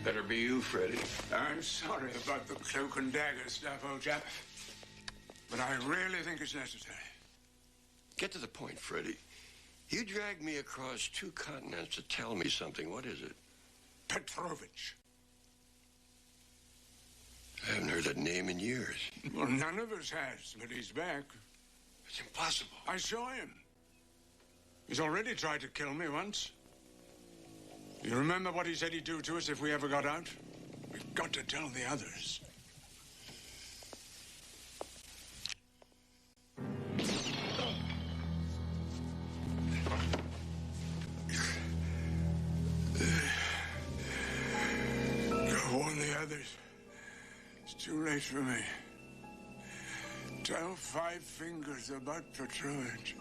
Better be you, Freddy. I'm sorry about the cloak and dagger stuff, old chap. But I really think it's necessary. Get to the point, Freddy. You dragged me across 2 continents to tell me something. What is it? Petrovich. I haven't heard that name in years. Well, none of us has, but he's back. It's impossible. I saw him. He's already tried to kill me once. You remember what he said he'd do to us if we ever got out? We've got to tell the others. Go warn the others. It's too late for me. Tell Five Fingers about Petrovich.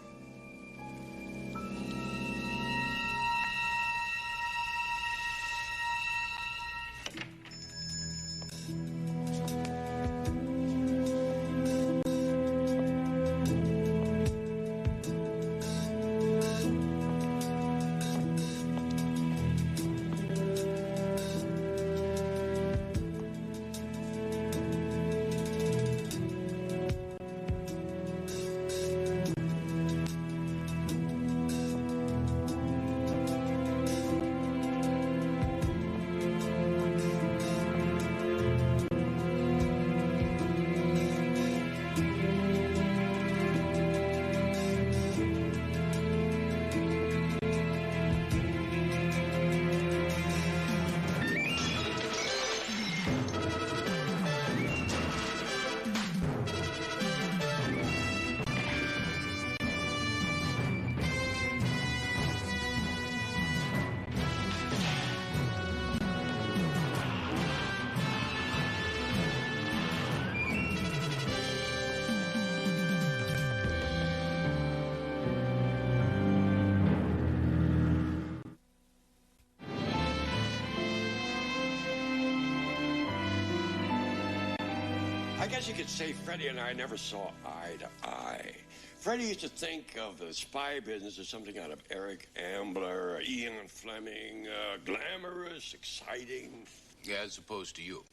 guess you could say Freddie and I never saw eye to eye. Freddie used to think of the spy business as something out of Eric Ambler, Ian Fleming, glamorous, exciting. Yeah, as opposed to you.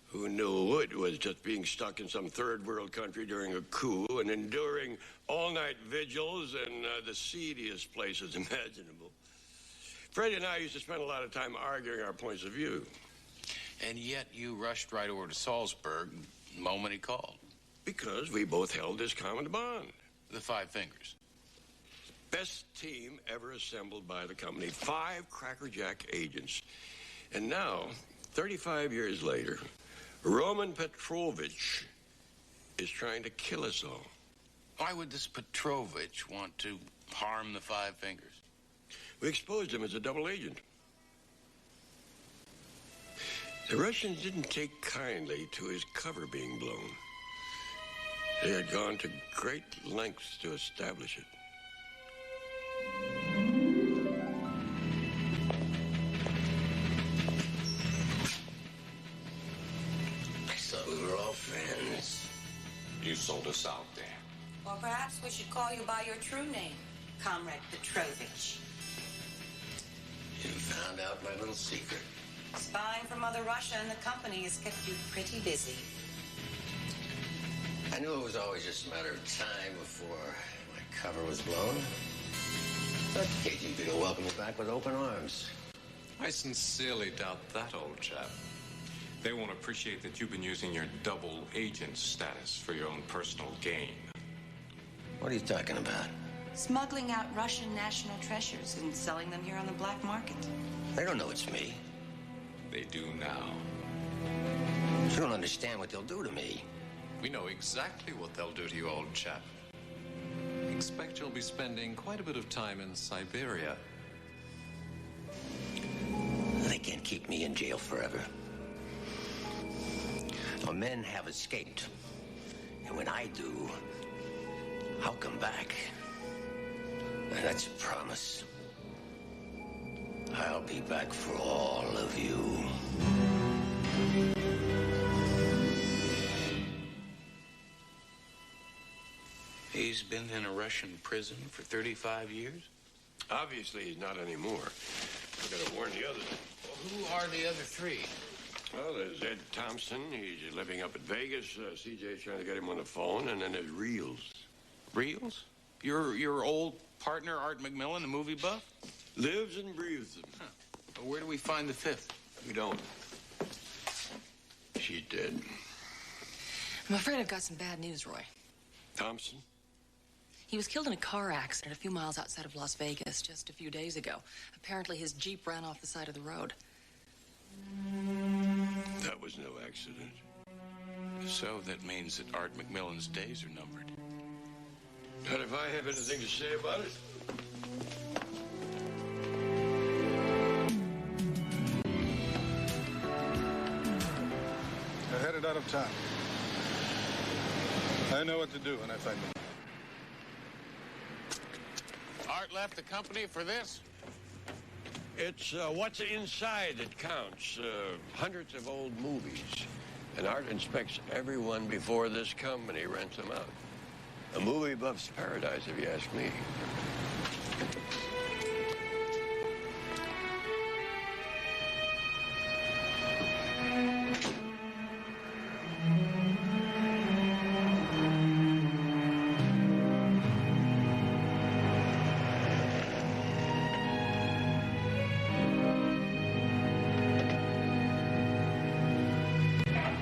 Who knew it was just being stuck in some third world country during a coup and enduring all-night vigils in the seediest places imaginable. Freddie and I used to spend a lot of time arguing our points of view. And yet you rushed right over to Salzburg the moment he called. Because we both held this common bond. The Five Fingers. Best team ever assembled by the company. 5 crackerjack agents. And now, 35 years later, Roman Petrovich is trying to kill us all. Why would this Petrovich want to harm the Five Fingers? We exposed him as a double agent. The Russians didn't take kindly to his cover being blown. They had gone to great lengths to establish it. I thought we were all friends. You sold us out there. Or perhaps we should call you by your true name, Comrade Petrovich. You found out my little secret. Spying from Mother Russia and the company has kept you pretty busy. I knew it was always just a matter of time before my cover was blown. But the KGB will welcome me back with open arms. I sincerely doubt that, old chap. They won't appreciate that you've been using your double agent status for your own personal gain. What are you talking about? Smuggling out Russian national treasures and selling them here on the black market. They don't know it's me. They do now. You don't understand what they'll do to me. We know exactly what they'll do to you, old chap. Expect you'll be spending quite a bit of time in Siberia. They can't keep me in jail forever. Our men have escaped. And when I do, I'll come back. And that's a promise. I'll be back for all of you. He's been in a Russian prison for 35 years? Obviously, he's not anymore. We're going to warn the others. Well, who are the other 3? Well, there's Ed Thompson. He's living up in Vegas. CJ's trying to get him on the phone. And then there's Reels. Reels? Your old partner, Art McMillan, the movie buff? Lives and breathes them. Huh. Well, where do we find the 5th? We don't. She's dead. I'm afraid I've got some bad news, Roy. Thompson? He was killed in a car accident a few miles outside of Las Vegas just a few days ago. Apparently, his Jeep ran off the side of the road. That was no accident. So that means that Art McMillan's days are numbered. Not if I have anything to say about it. They're headed out of town. I know what to do when I find them. Art left the company for this? It's what's inside that counts. Hundreds of old movies. And Art inspects everyone before this company rents them out. A movie buff's paradise, if you ask me.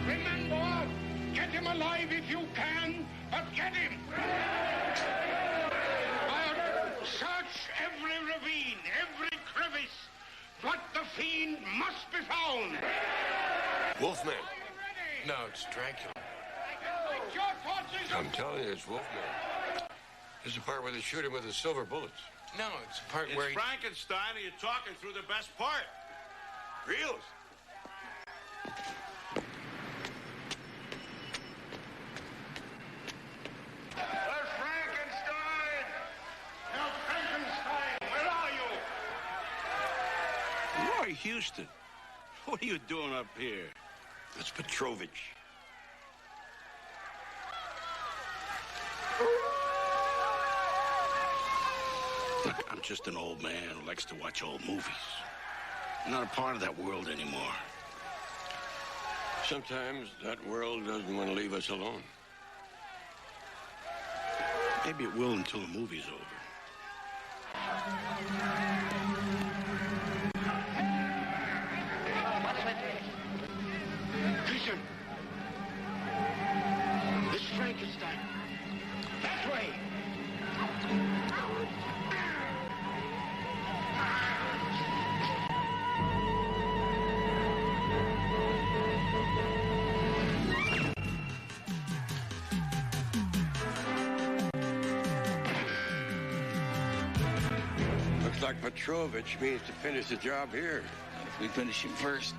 Remember, get him alive if you can, but get him! Search every ravine, every crevice, but the fiend must be found! Wolfman. No, it's Dracula. I'm telling you, it's Wolfman. This is the part where they shoot him with the silver bullets. No, it's the part It's where he... Frankenstein, and you're talking through the best part. Reels? Where's Frankenstein? Now, Frankenstein, where are you? Roy Houston, what are you doing up here? It's Petrovich. just an old man who likes to watch old movies. I'm not a part of that world anymore. Sometimes that world doesn't want to leave us alone. Maybe it will until the movie's over. Listen. This Frankenstein. That way. Looks like Petrovich means to finish the job here. If we finish him first.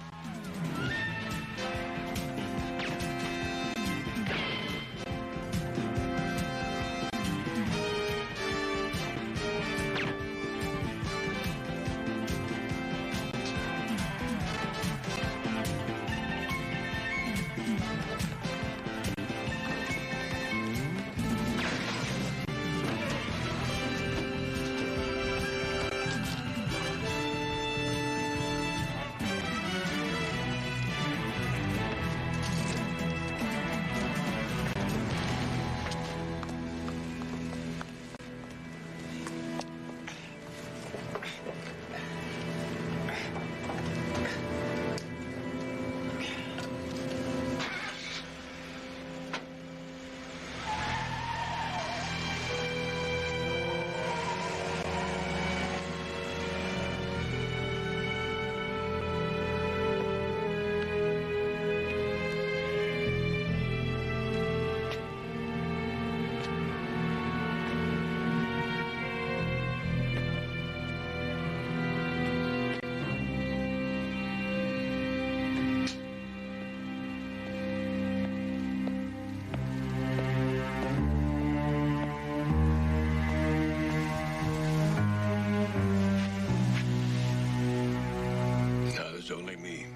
Only me.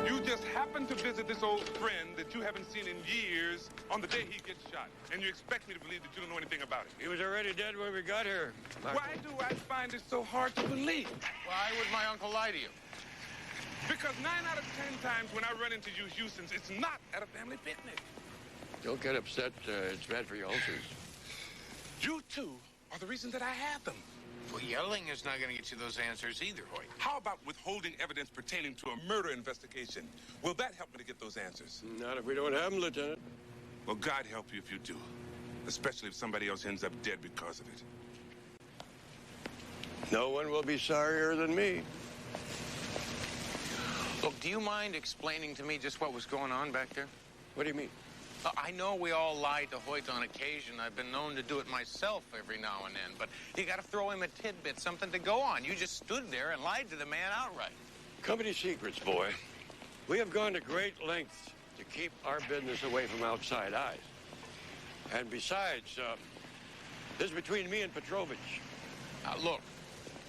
You just happen to visit this old friend that you haven't seen in years on the day he gets shot, and you expect me to believe that you don't know anything about it. He was already dead when we got here. Why do I find it so hard to believe? Why would my uncle lie to you? Because 9 out of 10 times when I run into you Houstons, it's not at a family picnic. Don't get upset. It's bad for your ulcers. You two are the reason that I have them. Well, yelling is not going to get you those answers either, Hoyt. How about withholding evidence pertaining to a murder investigation? Will that help me to get those answers? Not if we don't have them, Lieutenant. Well, God help you if you do. Especially if somebody else ends up dead because of it. No one will be sorrier than me. Look, do you mind explaining to me just what was going on back there? What do you mean? I know we all lie to Hoyt on occasion. I've been known to do it myself every now and then. But you got to throw him a tidbit, something to go on. You just stood there and lied to the man outright. Company secrets, boy. We have gone to great lengths to keep our business away from outside eyes. And besides, this is between me and Petrovich. Look,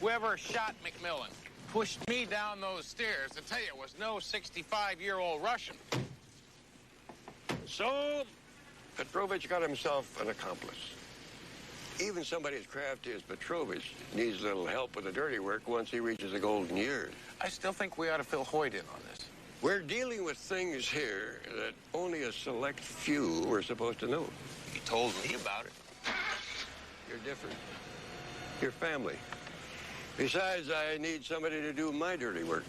whoever shot McMillan pushed me down those stairs. I tell you, it was no 65-year-old Russian. So, Petrovich got himself an accomplice. Even somebody as crafty as Petrovich needs a little help with the dirty work once he reaches the golden years. I still think we ought to fill Hoyt in on this. We're dealing with things here that only a select few were supposed to know. He told me about it. You're different. You're family. Besides, I need somebody to do my dirty work.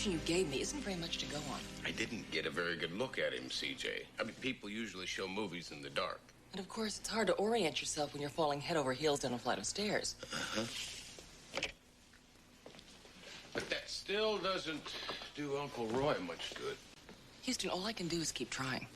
You gave me isn't very much to go on. I didn't get a very good look at him, CJ. I mean, people usually show movies in the dark. And of course, it's hard to orient yourself when you're falling head over heels down a flight of stairs. But that still doesn't do Uncle Roy much good. Houston, all I can do is keep trying.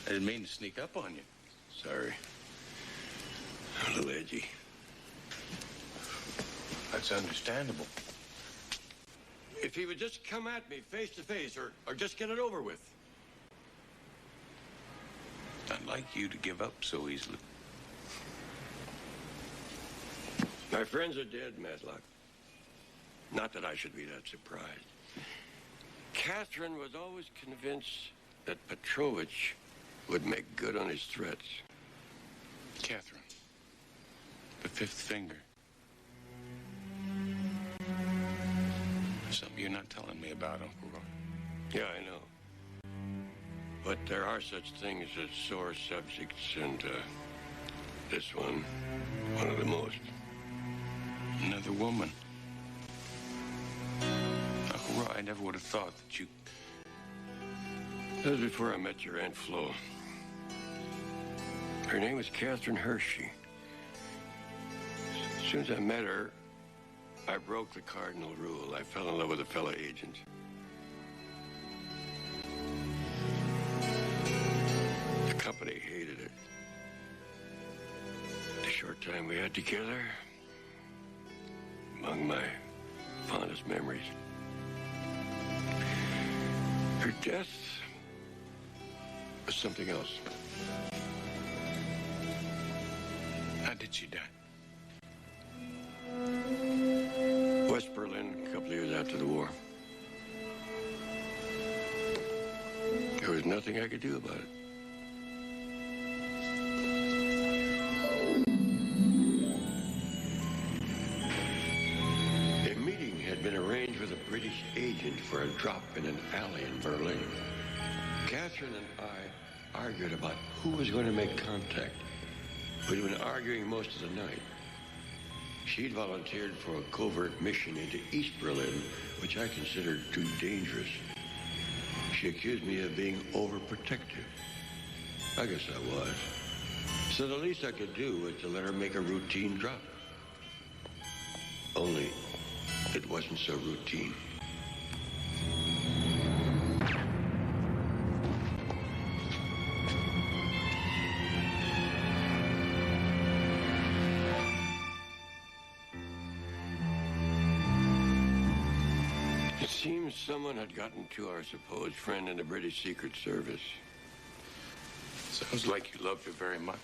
I didn't mean to sneak up on you. Sorry. A little edgy. That's understandable. If he would just come at me face to face or just get it over with. I'd like you to give up so easily. My friends are dead, Matlock. Not that I should be that surprised. Catherine was always convinced that Petrovich would make good on his threats. Catherine. The fifth finger. Something you're not telling me about, Uncle Roy. Yeah, I know. But there are such things as sore subjects, and this one of the most. Another woman. Uncle Roy, I never would have thought that you... That was before I met your Aunt Flo. Her name was Catherine Hershey. As soon as I met her, I broke the cardinal rule. I fell in love with a fellow agent. The company hated it. The short time we had together, among my fondest memories. Her death was something else. How did she die? West Berlin, a couple of years after the war. There was nothing I could do about it. A meeting had been arranged with a British agent for a drop in an alley in Berlin. Catherine and I argued about who was going to make contact. We'd been arguing most of the night. She'd volunteered for a covert mission into East Berlin, which I considered too dangerous. She accused me of being overprotective. I guess I was. So the least I could do was to let her make a routine drop. Only it wasn't so routine. It seems someone had gotten to our supposed friend in the British Secret Service. Sounds like you loved her very much.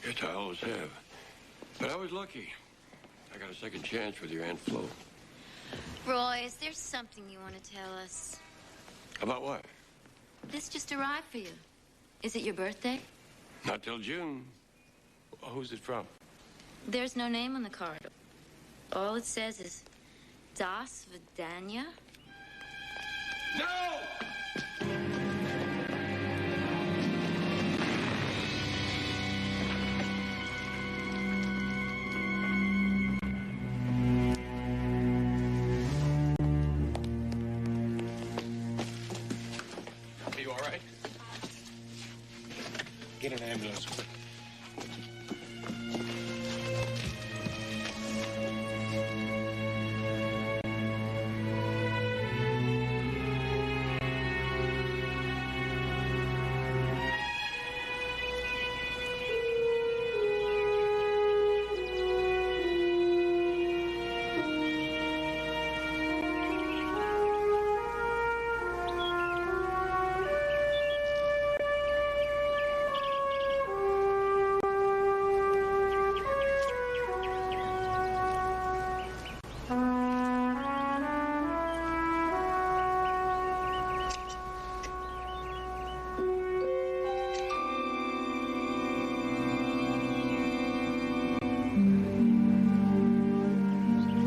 Yes, I always have. But I was lucky. I got a second chance with your Aunt Flo. Roy, is there something you want to tell us? About what? This just arrived for you. Is it your birthday? Not till June. Who's it from? There's no name on the card. All it says is Das Vidania. No! Are you all right? Get an ambulance, quick.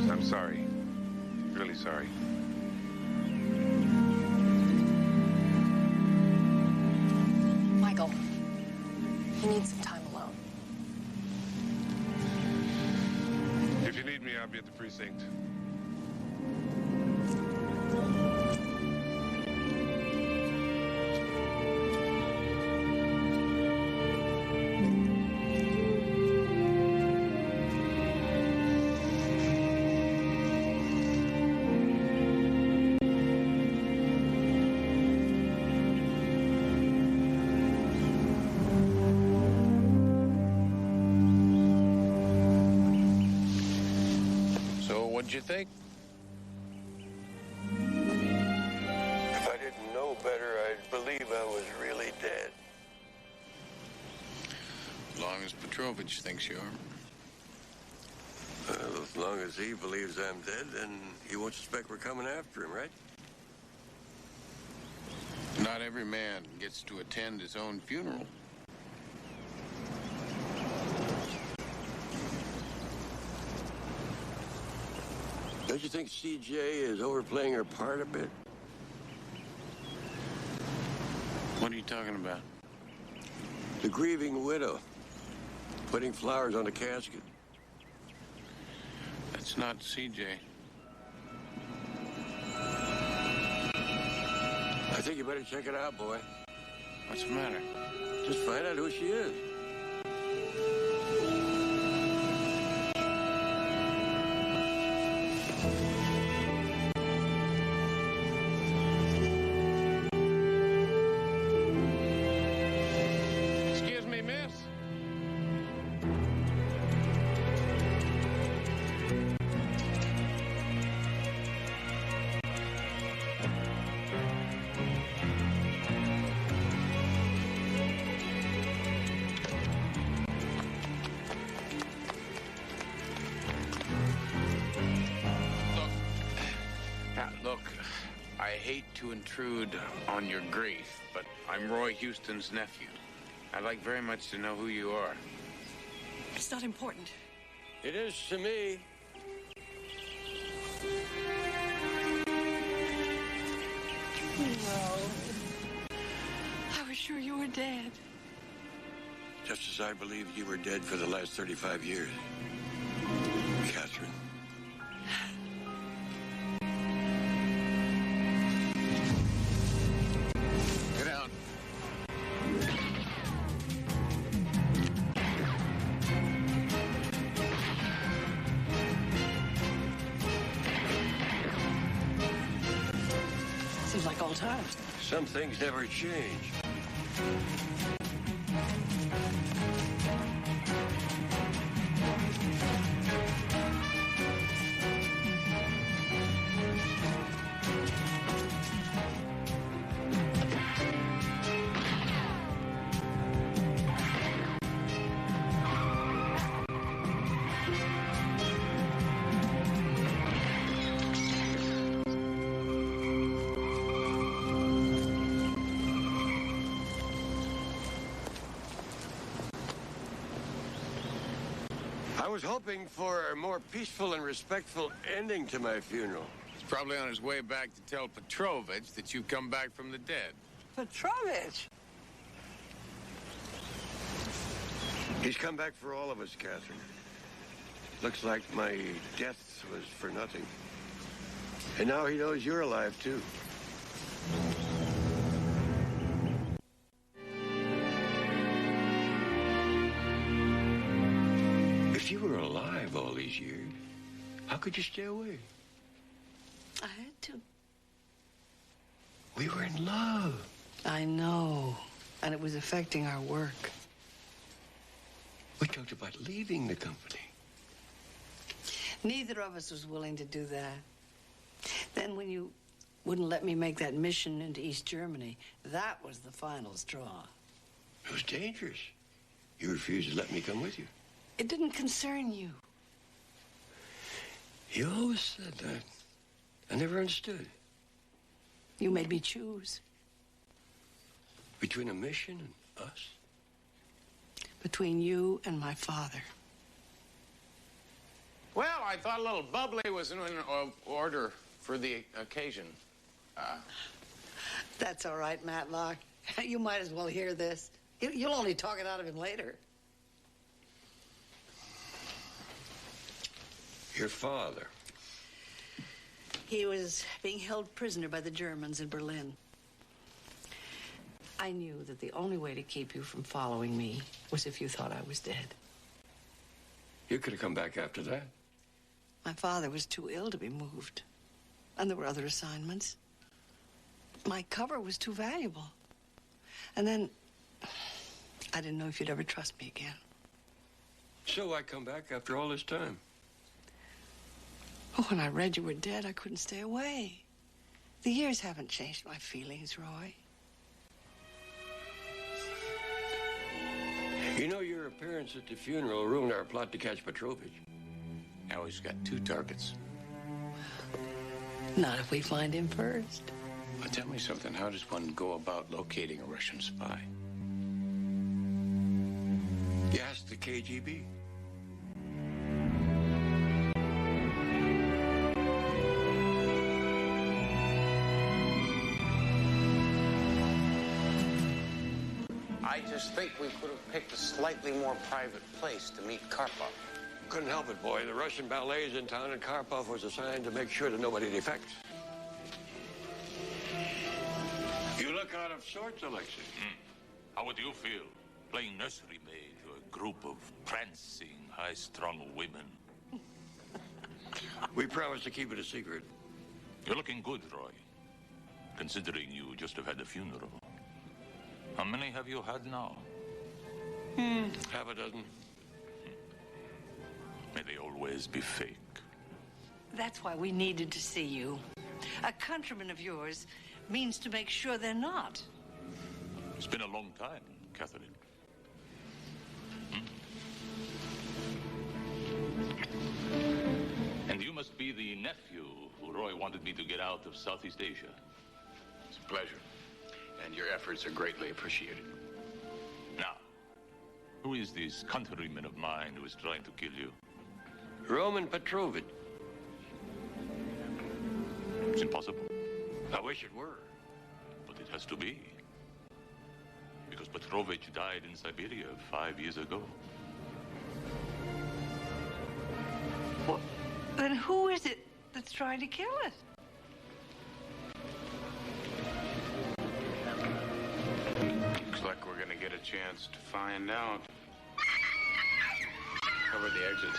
I'm sorry. Really sorry. Michael, he needs some time alone. If you need me, I'll be at the precinct. What'd you think? If I didn't know better, I'd believe I was really dead. As long as Petrovich thinks you are. Well, as long as he believes I'm dead, then he won't suspect we're coming after him, right? Not every man gets to attend his own funeral. Don't you think CJ is overplaying her part a bit? What are you talking about? The grieving widow. Putting flowers on the casket. That's not CJ. I think you better check it out, boy. What's the matter? Just find out who she is. Excuse me, miss. Look, I hate to intrude on your grief, but I'm Roy Houston's nephew. I'd like very much to know who you are. It's not important. It is to me. No. I was sure you were dead. Just as I believed you were dead for the last 35 years. Catherine. Get down. Seems like old times. Some things never change. I was hoping for a more peaceful and respectful ending to my funeral. He's probably on his way back to tell Petrovich that you've come back from the dead. Petrovich? He's come back for all of us, Catherine. Looks like my death was for nothing. And now he knows you're alive, too. If you were alive all these years, how could you stay away? I had to. We were in love. I know. And it was affecting our work. We talked about leaving the company. Neither of us was willing to do that. Then when you wouldn't let me make that mission into East Germany, that was the final straw. It was dangerous. You refused to let me come with you. It didn't concern you. You always said that. I never understood. You made me choose. Between a mission and us? Between you and my father. Well, I thought a little bubbly was in order for the occasion. That's all right, Matlock. You might as well hear this. You'll only talk it out of him later. Your father. He was being held prisoner by the Germans in Berlin. I knew that the only way to keep you from following me was if you thought I was dead. You could have come back after that. My father was too ill to be moved. And there were other assignments. My cover was too valuable. And then, I didn't know if you'd ever trust me again. So I come back after all this time. Oh, when I read you were dead, I couldn't stay away. The years haven't changed my feelings, Roy. You know, your appearance at the funeral ruined our plot to catch Petrovich. Now he's got 2 targets. Not if we find him first. Now tell me something. How does one go about locating a Russian spy? You asked the KGB. I just think we could have picked a slightly more private place to meet Karpov. Couldn't help it, boy. The Russian ballet's in town, and Karpov was assigned to make sure that nobody defects. You look out of sorts, Alexei. How would you feel playing nursery maid to a group of prancing, high-strung women? We promised to keep it a secret. You're looking good, Roy, considering you just have had a funeral. How many have you had now? Half a dozen. May they always be fake. That's why we needed to see you. A countryman of yours means to make sure they're not. It's been a long time, Catherine. And you must be the nephew who Roy wanted me to get out of Southeast Asia. It's a pleasure. And your efforts are greatly appreciated. Now, who is this countryman of mine who is trying to kill you? Roman Petrovich. It's impossible. I wish it were. But it has to be. Because Petrovich died in Siberia 5 years ago. Well, then who is it that's trying to kill us? Looks like we're gonna get a chance to find out. Cover the exits.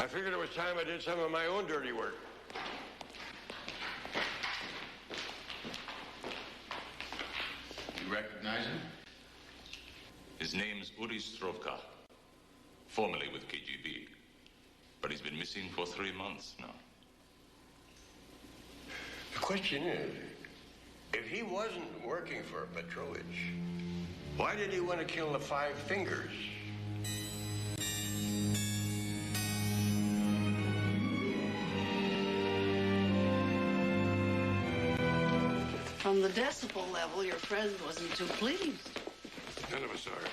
I figured it was time I did some of my own dirty work. You recognize him? His name's Uri Strovka, formerly with KGB. But he's been missing for 3 months now. The question is, if he wasn't working for Petrovich, why did he want to kill the Five Fingers? From the decibel level, your friend wasn't too pleased. None of us are.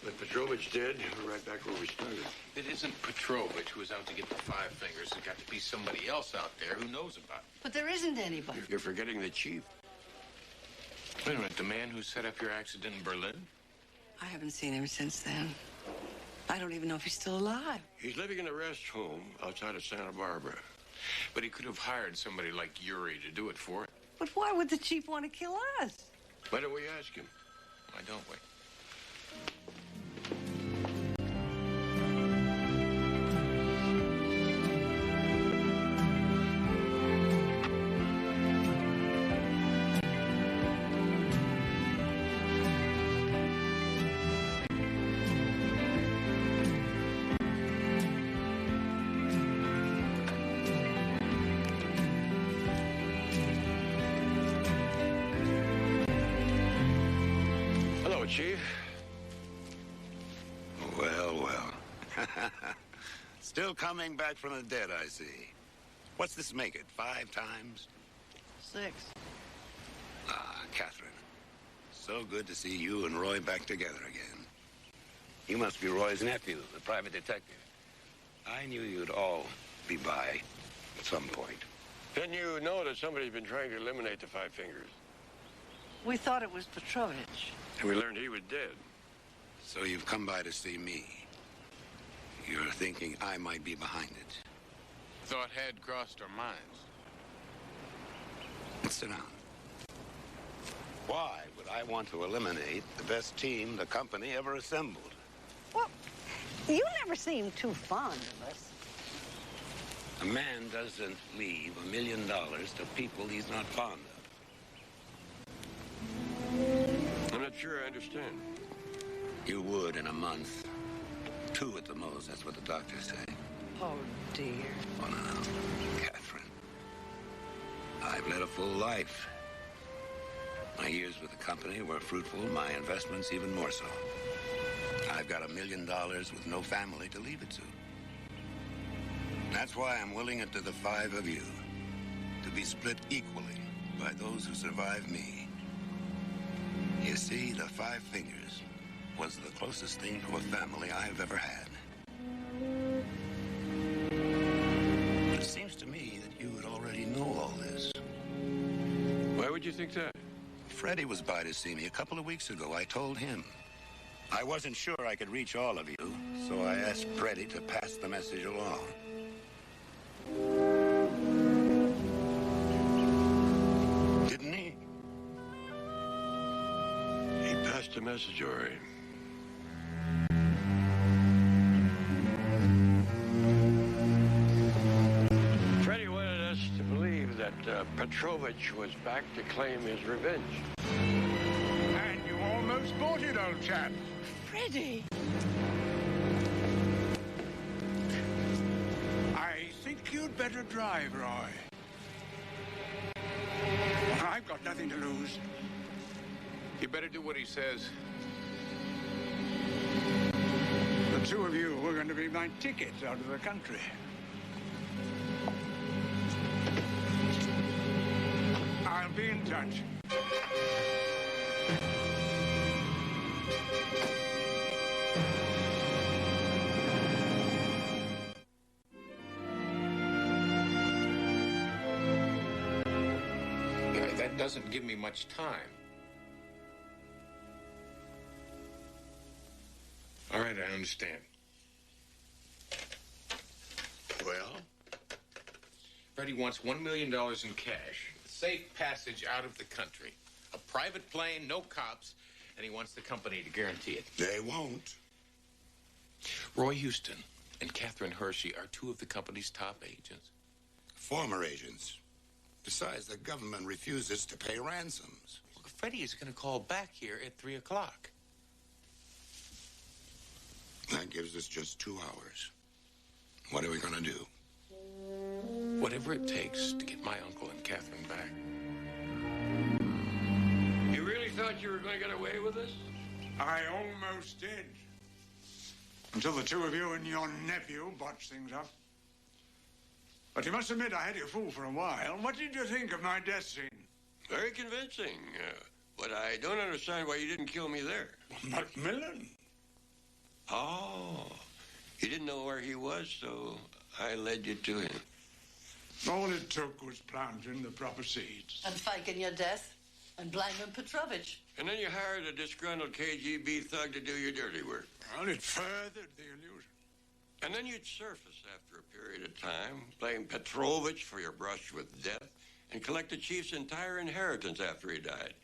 But Petrovich did. We're right back where we started. It isn't Petrovich who was out to get the Five Fingers. There's got to be somebody else out there who knows about it. But there isn't anybody. You're forgetting the chief. Wait a minute, the man who set up your accident in Berlin? I haven't seen him since then. I don't even know if he's still alive. He's living in a rest home outside of Santa Barbara. But he could have hired somebody like Yuri to do it for it. But why would the chief want to kill us? Why don't we ask him? Why don't we? Hello, Chief. Well, well. Still coming back from the dead, I see. What's this make it, 5 times? 6. Ah, Catherine. So good to see you and Roy back together again. You must be Roy's nephew, the private detective. I knew you'd all be by at some point. Didn't you know that somebody's been trying to eliminate the Five Fingers? We thought it was Petrovich. And we learned he was dead. So you've come by to see me. You're thinking I might be behind it. Thought had crossed our minds. Sit down. Why would I want to eliminate the best team the company ever assembled? Well, you never seemed too fond of us. A man doesn't leave $1 million to people he's not fond of. I'm not sure I understand. You would in a month. 2 at the most, that's what the doctors say. Oh, dear. Oh, no, Catherine. I've led a full life. My years with the company were fruitful, my investments even more so. I've got $1 million with no family to leave it to. That's why I'm willing it to the 5 of you to be split equally by those who survive me. You see, the 5 Fingers was the closest thing to a family I've ever had. But it seems to me that you would already know all this. Why would you think that? Freddie was by to see me a couple of weeks ago. I told him. I wasn't sure I could reach all of you, so I asked Freddie to pass the message along. Didn't he? He passed the message, all right. Freddie wanted us to believe that Petrovich was back to claim his revenge. And you almost bought it, old chap. Freddie! I think you'd better drive, Roy. I've got nothing to lose. You better do what he says. The 2 of you were going to be my tickets out of the country. I'll be in touch. That doesn't give me much time. All right, I understand. Well? Freddie wants $1 million in cash, safe passage out of the country, a private plane, no cops, and he wants the company to guarantee it. They won't. Roy Houston and Catherine Hershey are 2 of the company's top agents. Former agents. Besides, the government refuses to pay ransoms. Well, Freddie is going to call back here at 3 o'clock. That gives us just 2 hours. What are we going to do? Whatever it takes to get my uncle and Catherine back. You really thought you were going to get away with this? I almost did. Until the 2 of you and your nephew botched things up. But you must admit I had you fooled for a while. What did you think of my death scene? Very convincing. But I don't understand why you didn't kill me there. Macmillan? Oh. You didn't know where he was, so I led you to him. All it took was planting the proper seeds. And faking your death and blaming Petrovich. And then you hired a disgruntled KGB thug to do your dirty work. Well, it furthered the illusion. And then you'd surface after a period of time, blame Petrovich for your brush with death, and collect the chief's entire inheritance after he died.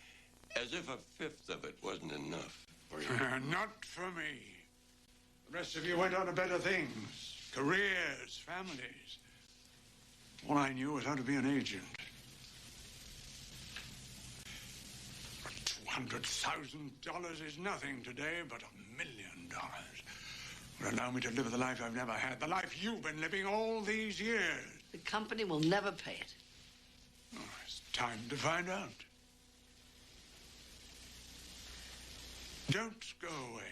As if 1/5 of it wasn't enough for you. Not for me. The rest of you went on to better things. Careers, families. All I knew was how to be an agent. $200,000 is nothing today, but $1 million would allow me to live the life I've never had, the life you've been living all these years. The company will never pay it. Oh, it's time to find out. Don't go away.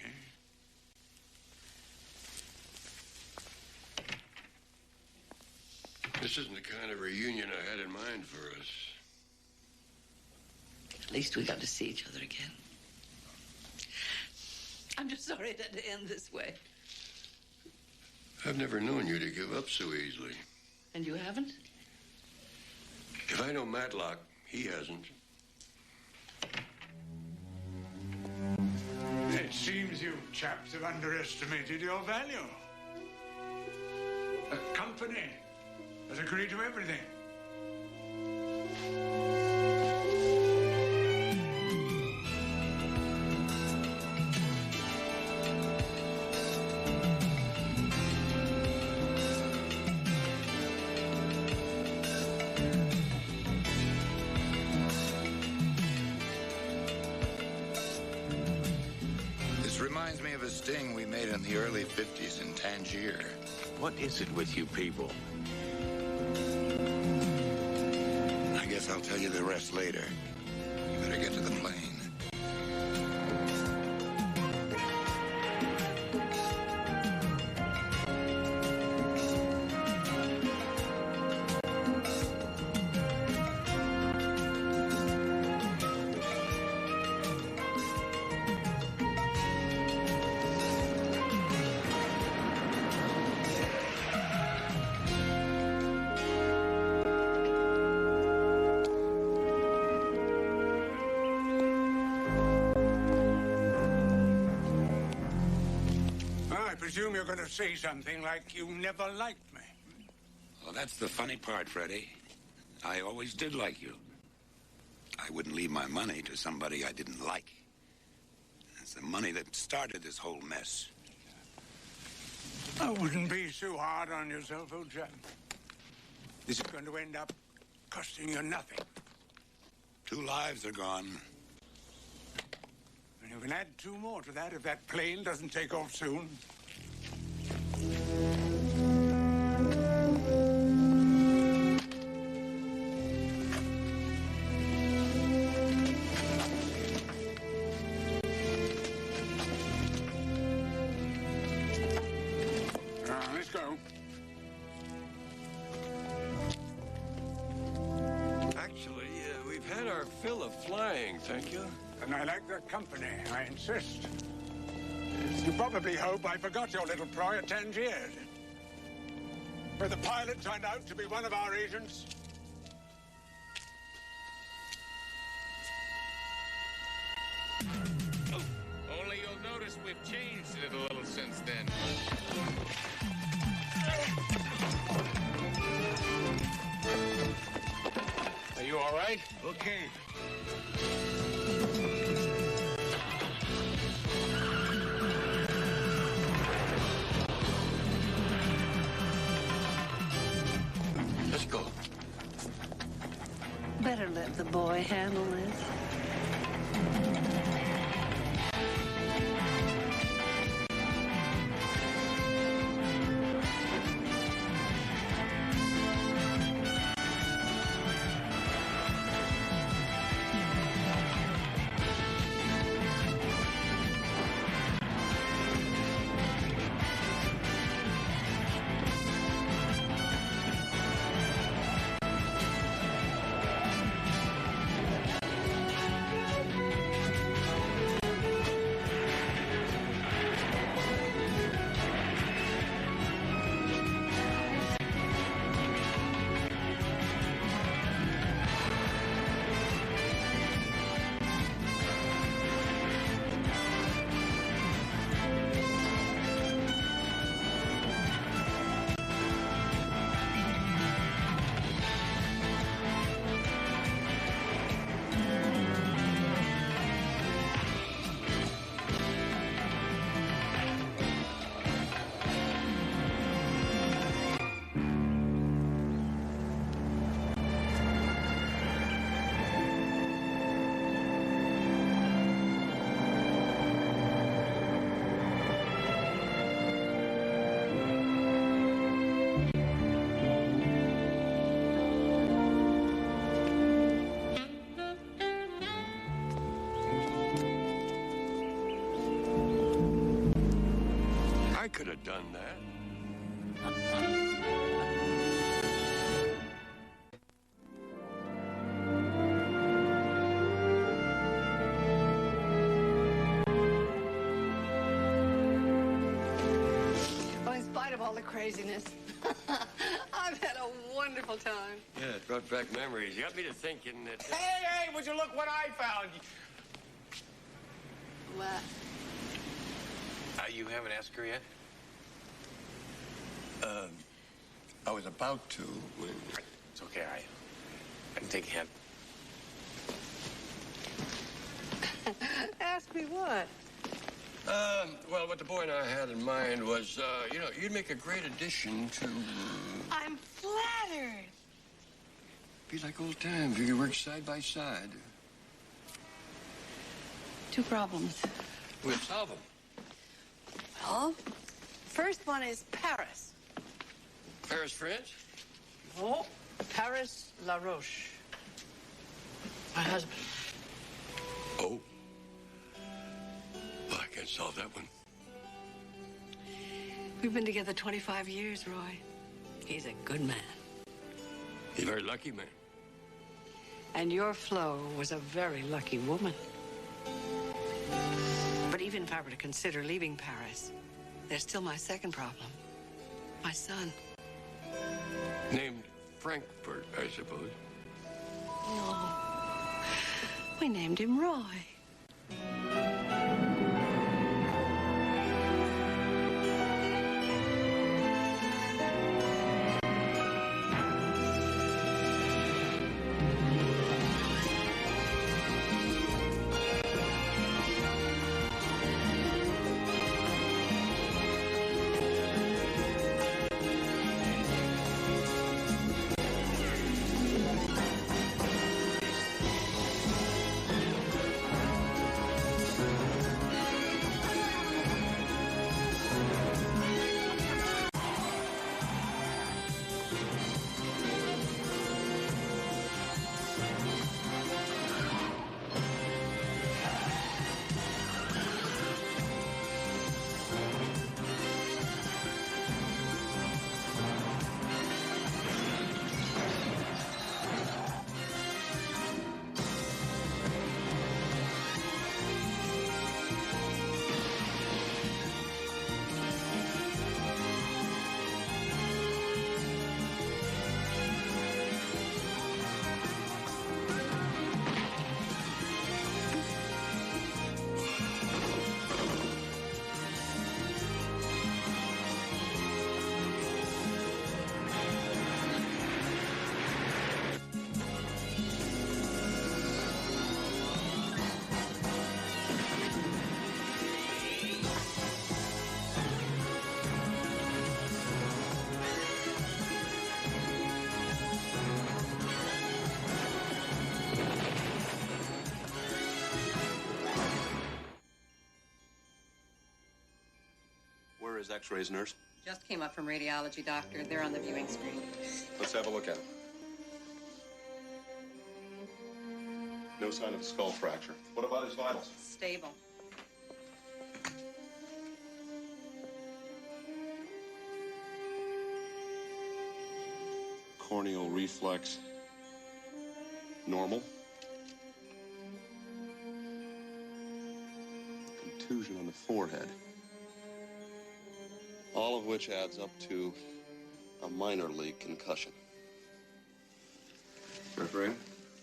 This isn't the kind of reunion I had in mind for us. At least we got to see each other again. I'm just sorry it had to end this way. I've never known you to give up so easily. And you haven't? If I know Matlock, he hasn't. It seems you chaps have underestimated your value. The company has agreed to everything. This reminds me of a sting we made in the early 50s in Tangier. What is it with you people? I guess I'll tell you the rest later. You better get to the plane. I presume you're going to say something like you never liked me. Well, that's the funny part, Freddie. I always did like you. I wouldn't leave my money to somebody I didn't like. It's the money that started this whole mess. I wouldn't be so hard on yourself, old chap. This is going to end up costing you nothing. 2 lives are gone. And you can add 2 more to that if that plane doesn't take off soon. Let's go. Actually, we've had our fill of flying, thank you. And I like the company, I insist. You probably hope I forgot your little ploy at Tangier. Where the pilot turned out to be one of our agents. Only you'll notice we've changed it a little since then. Are you all right? Okay. Let's go. Better let the boy handle this. could have done that. Well, in spite of all the craziness, I've had a wonderful time. Yeah, it brought back memories. You got me to thinking that... Hey, would you look what I found? What? You haven't asked her yet? I was about to when... It's okay, I can take a hint. Ask me what? Well, what the boy and I had in mind was, you know, you'd make a great addition to... I'm flattered. Be like old times. We could work side by side. 2 problems. We'll solve them. Well, first one is Paris. Paris, France? No, Paris La Roche. My husband. Oh. Well, I can't solve that one. We've been together 25 years, Roy. He's a good man. He's a very lucky man. And your Flo was a very lucky woman. But even if I were to consider leaving Paris, there's still my second problem. My son. Named Frankfurt, I suppose. No. We named him Roy. Where is X-rays, nurse? Just came up from radiology, doctor. They're on the viewing screen. Let's have a look at him. No sign of a skull fracture. What about his vitals? Stable. Corneal reflex. Normal. Contusion on the forehead. All of which adds up to a minor league concussion. Referee,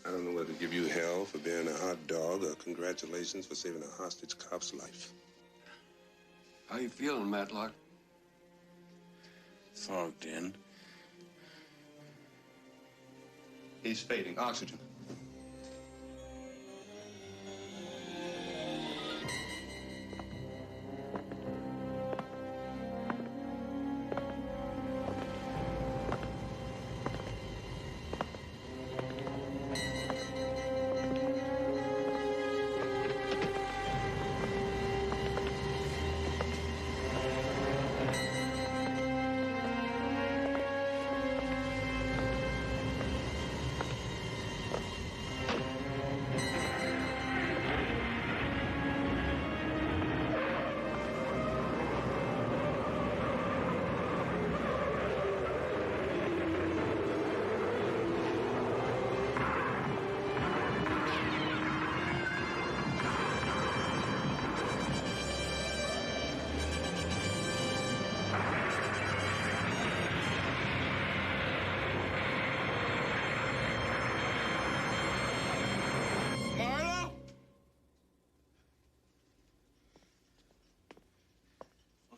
I don't know whether to give you hell for being a hot dog or congratulations for saving a hostage cop's life. How you feeling, Matlock? Fogged in. He's fading. Oxygen.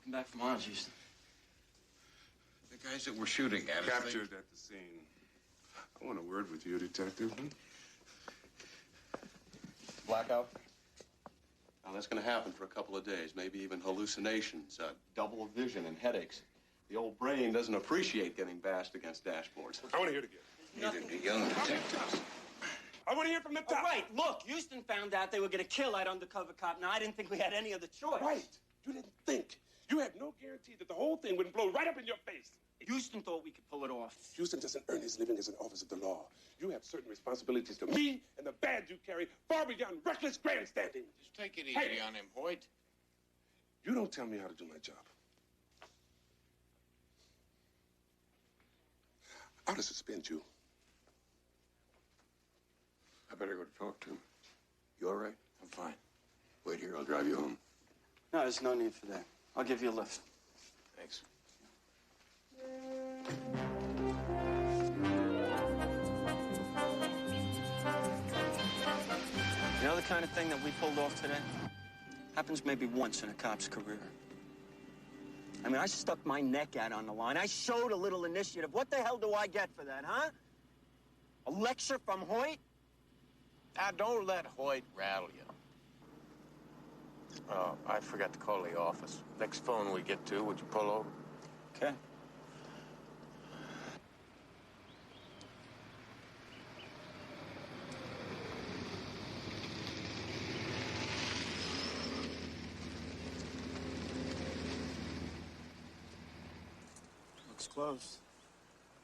Come back from Oz, Houston. The guys that we're shooting at. Captured at the scene. I want a word with you, Detective. Blackout? Now, that's going to happen for a couple of days, maybe even hallucinations, double vision, and headaches. The old brain doesn't appreciate getting bashed against dashboards. I want to hear it again. Neither do young detectives. I want to hear from the top. Oh, right, look, Houston found out they were going to kill that undercover cop. Now, I didn't think we had any other choice. Right. You didn't think. You had no guarantee that the whole thing wouldn't blow right up in your face. Houston thought we could pull it off. Houston doesn't earn his living as an officer of the law. You have certain responsibilities to me and the badge you carry far beyond reckless grandstanding. Just take it easy on him, Hoyt. You don't tell me how to do my job. I ought to suspend you. I better go talk to him. You all right? I'm fine. Wait here, I'll drive you home. No, there's no need for that. I'll give you a lift. Thanks. You know the kind of thing that we pulled off today? Happens maybe once in a cop's career. I mean, I stuck my neck out on the line. I showed a little initiative. What the hell do I get for that, huh? A lecture from Hoyt? Now, don't let Hoyt rattle you. Oh, I forgot to call the office. Next phone we get to, would you pull over? Okay. Looks closed.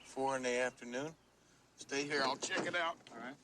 4 in the afternoon. Stay here, I'll check it out. All right.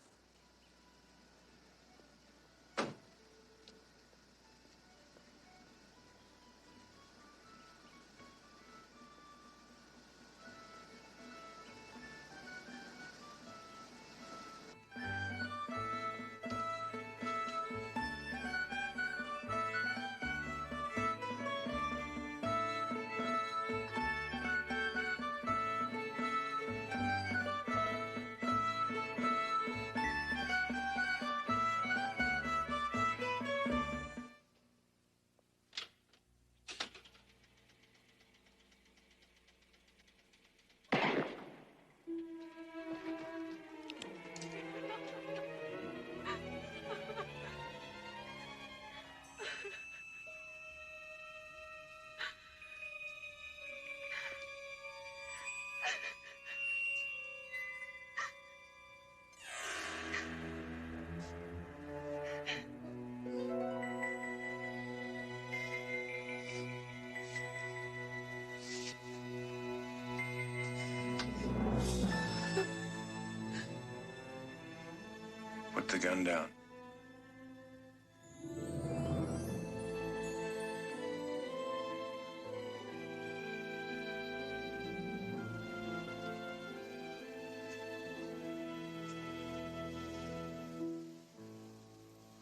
Put the gun down.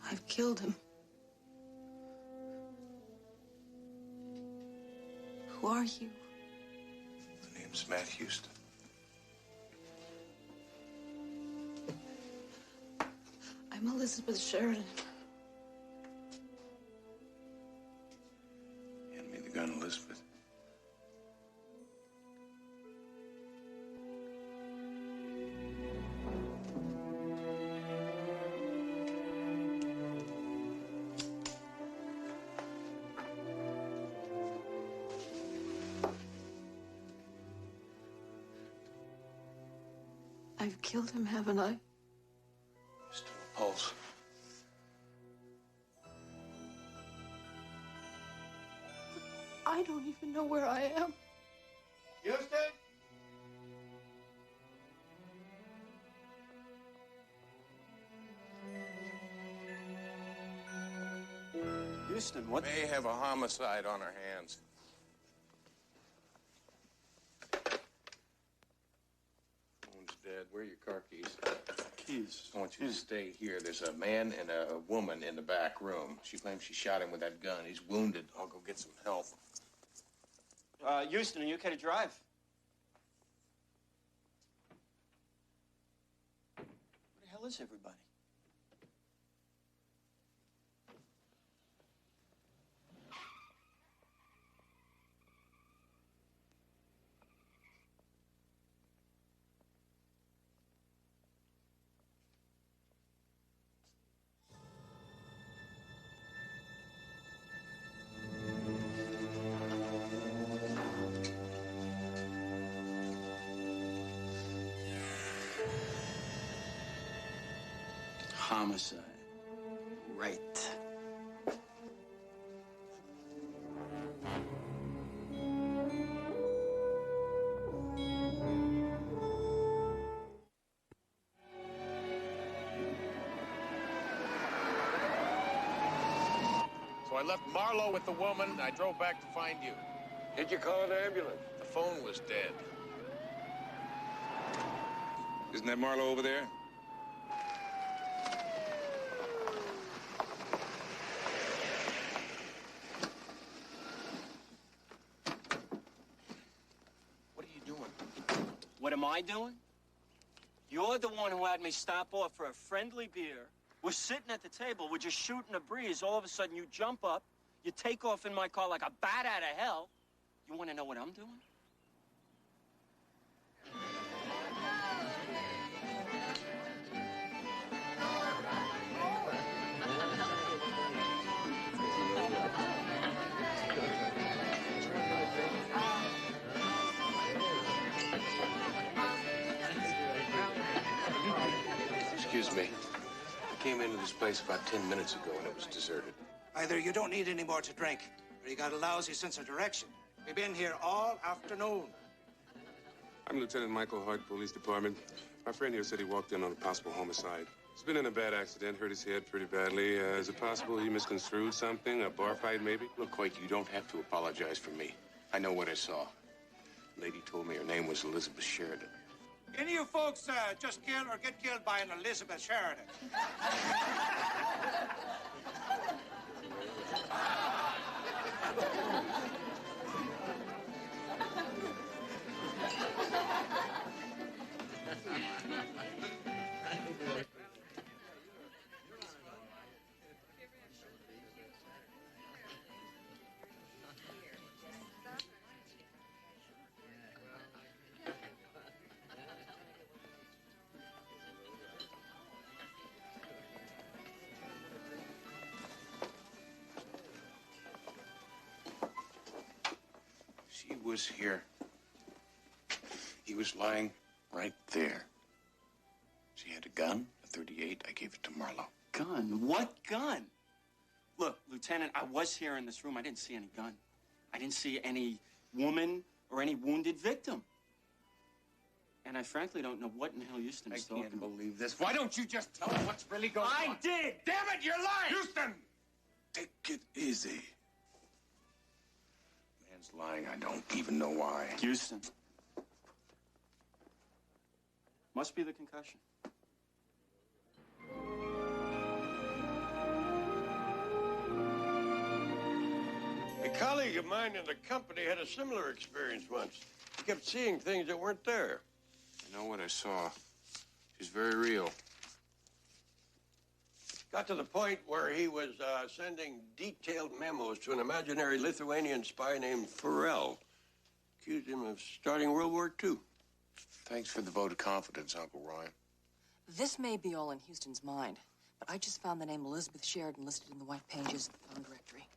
I've killed him. Who are you? My name's Matt Houston. I'm Elizabeth Sheridan. Hand me the gun, Elizabeth. I've killed him, haven't I? Still a pulse. I don't even know where I am. Houston? Houston, what? May have a homicide on our hands. One's dead. Where are your car keys? Keys. I want you to stay here. There's a man and a woman in the back room. She claims she shot him with that gun. He's wounded. I'll go get some help. Houston, are you okay to drive? Where the hell is everybody? homicide. Right. So I left Marlowe with the woman, and I drove back to find you. Did you call an ambulance? The phone was dead. Isn't that Marlowe over there? What are you doing? What am I doing? You're the one who had me stop off for a friendly beer. We're sitting at the table, we're just shooting a breeze. All of a sudden, you jump up, you take off in my car like a bat out of hell. You want to know what I'm doing? Excuse me. I came into this place about 10 minutes ago, and it was deserted. Either you don't need any more to drink, or you got a lousy sense of direction. We've been here all afternoon. I'm Lieutenant Michael Hart, Police Department. My friend here said he walked in on a possible homicide. He's been in a bad accident, hurt his head pretty badly. Is it possible he misconstrued something? A bar fight, maybe? Look, Hoyt, you don't have to apologize for me. I know what I saw. The lady told me her name was Elizabeth Sheridan. Any of you folks just killed or get killed by an Elizabeth Sheridan? She was here. He was lying right there. She had a gun, a .38. I gave it to Marlowe. Gun? What gun? Look, Lieutenant, I was here in this room. I didn't see any gun. I didn't see any woman or any wounded victim. And I frankly don't know what in hell Houston is talking about. I can't believe this. Why don't you just tell him what's really going on? I did! Damn it, you're lying! Houston! Take it easy. Man's lying. I don't even know why. Houston. Must be the concussion. A colleague of mine in the company had a similar experience once. He kept seeing things that weren't there. I know what I saw. She's very real. Got to the point where he was sending detailed memos to an imaginary Lithuanian spy named Farrell. Accused him of starting World War II. Thanks for the vote of confidence, Uncle Ryan. This may be all in Houston's mind, but I just found the name Elizabeth Sheridan listed in the white pages of the phone directory.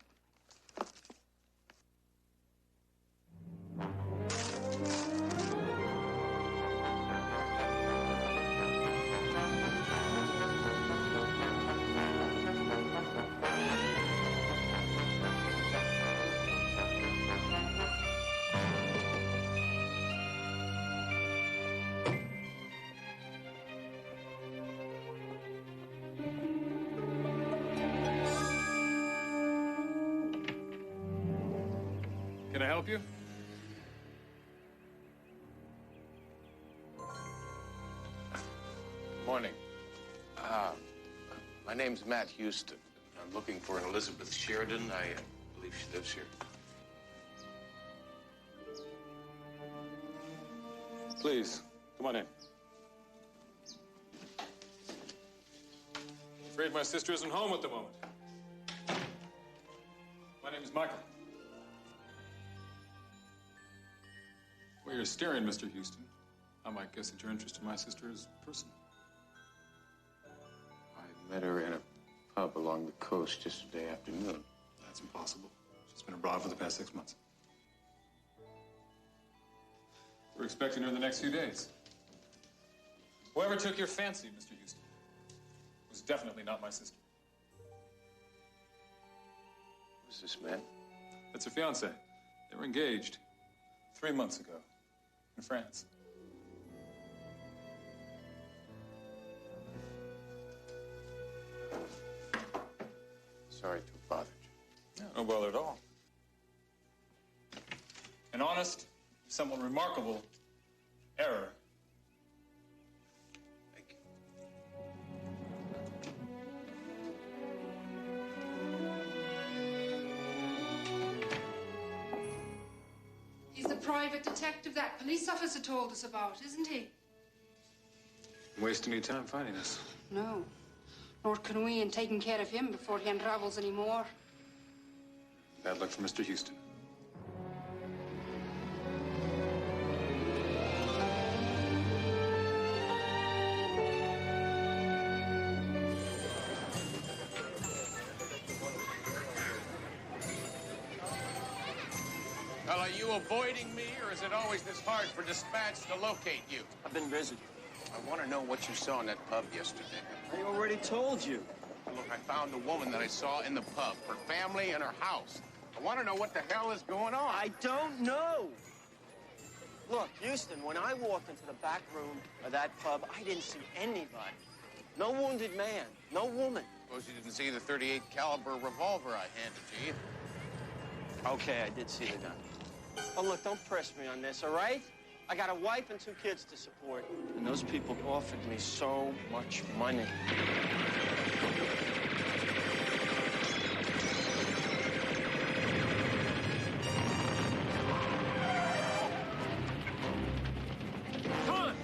Can I help you? Morning. My name's Matt Houston. I'm looking for an Elizabeth Sheridan. I believe she lives here. Please, come on in. Afraid my sister isn't home at the moment. My name is Michael. Well, you're staring, Mr. Houston. I might guess that you're interested in my sister as a person. I met her in a pub along the coast yesterday afternoon. That's impossible. She's been abroad for the past 6 months. We're expecting her in the next few days. Whoever took your fancy, Mr. Houston, was It's definitely not my sister. Who's this man? That's her fiance. They were engaged 3 months ago in France. Sorry to have bothered you. No bother at all. An honest, somewhat remarkable error. He's the private detective that police officer told us about, isn't he? Waste any time finding us. No. Nor can we in taking care of him before he unravels any more. Bad luck for Mr. Houston. Well, are you avoiding me, or is it always this hard for dispatch to locate you? I've been busy. I want to know what you saw in that pub yesterday. I already told you. Look, I found the woman that I saw in the pub, her family and her house. I want to know what the hell is going on. I don't know. Look, Houston, when I walked into the back room of that pub, I didn't see anybody. No wounded man, no woman. Suppose you didn't see the .38 caliber revolver I handed to you. Okay, I did see the gun. Oh, look, don't press me on this, all right? I got a wife and 2 kids to support. And those people offered me so much money. Come on!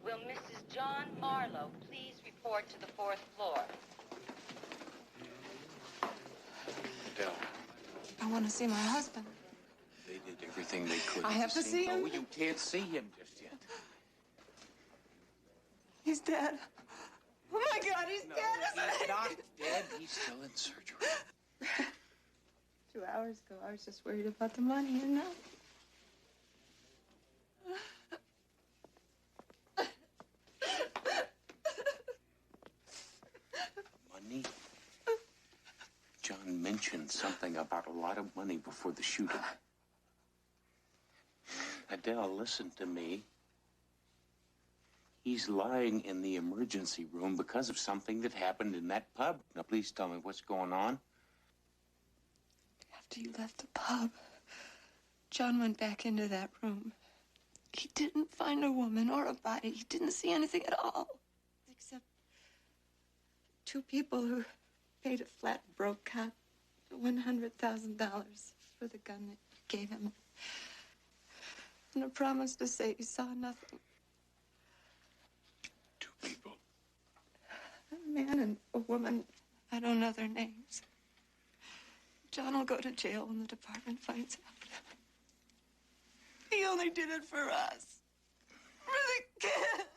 Will Mrs. John Marlowe please report to the 4th floor? Adele, I want to see my husband. they did everything they could. I have to see him. No, you can't see him just yet. He's dead. Oh, my God, he's dead, isn't He's he? not dead. He's still in surgery. 2 hours ago, I was just worried about the money, and now... Money? John mentioned something about a lot of money before the shooting. Adele, listen to me. He's lying in the emergency room because of something that happened in that pub. Now, please tell me what's going on. After you left the pub, John went back into that room. He didn't find a woman or a body. He didn't see anything at all. Except 2 people who paid a flat broke cop $100,000 for the gun that you gave him. And a promise to say he saw nothing. 2 people. A man and a woman. I don't know their names. John will go to jail when the department finds out. He only did it for us. For the kid.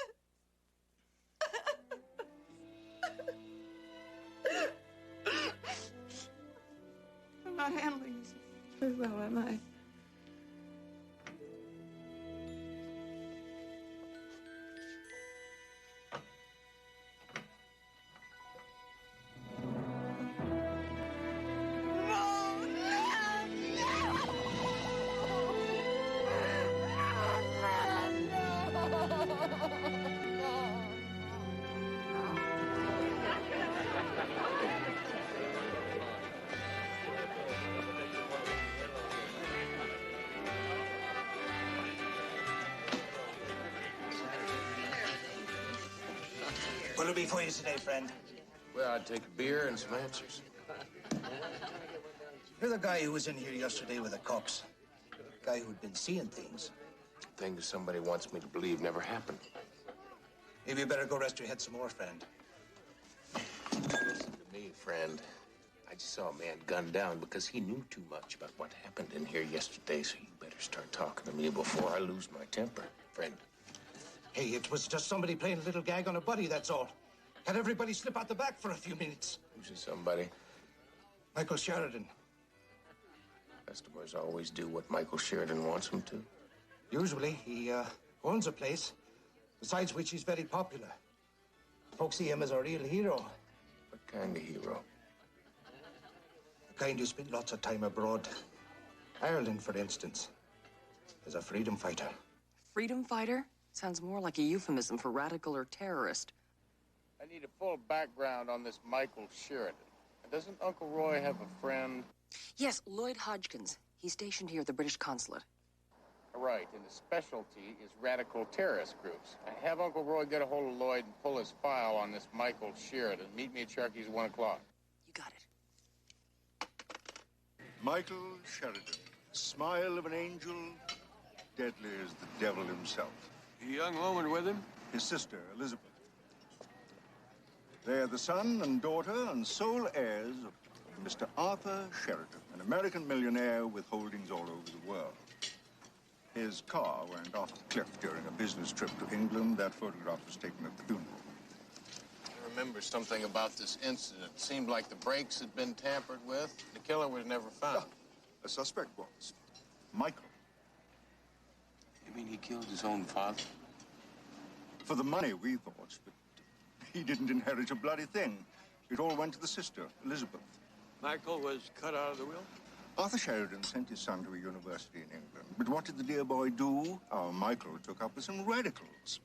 I'm not handling this very well, am I? What'll be for you today, friend? Well, I'd take a beer and some answers. You're the guy who was in here yesterday with the cops. Guy who'd been seeing things. Things somebody wants me to believe never happened. Maybe you better go rest your head some more, friend. Listen to me, friend. I just saw a man gunned down because he knew too much about what happened in here yesterday, so you better start talking to me before I lose my temper, friend. Hey, it was just somebody playing a little gag on a buddy, that's all. Had everybody slip out the back for a few minutes. Who's this somebody? Michael Sheridan. Customers always do what Michael Sheridan wants them to. Usually, he owns a place, besides which he's very popular. Folks see him as a real hero. What kind of hero? The kind who spent lots of time abroad. Ireland, for instance, as a freedom fighter. Freedom fighter? Sounds more like a euphemism for radical or terrorist. I need a full background on this Michael Sheridan. And doesn't Uncle Roy have a friend? Yes, Lloyd Hodgkins. He's stationed here at the British consulate. Right, and the specialty is radical terrorist groups. I have Uncle Roy get a hold of Lloyd and pull his file on this Michael Sheridan. Meet me at Sharky's at 1 o'clock. You got it. Michael Sheridan, smile of an angel, deadly as the devil himself. A young woman with him? His sister, Elizabeth. They are the son and daughter and sole heirs of Mr. Arthur Sheridan, an American millionaire with holdings all over the world. His car went off a cliff during a business trip to England. That photograph was taken at the funeral. I remember something about this incident. It seemed like the brakes had been tampered with. The killer was never found. A suspect was. Michael. You mean he killed his own father? For the money, we thought, but he didn't inherit a bloody thing. It all went to the sister, Elizabeth. Michael was cut out of the will? Arthur Sheridan sent his son to a university in England. But what did the dear boy do? Our Michael took up with some radicals.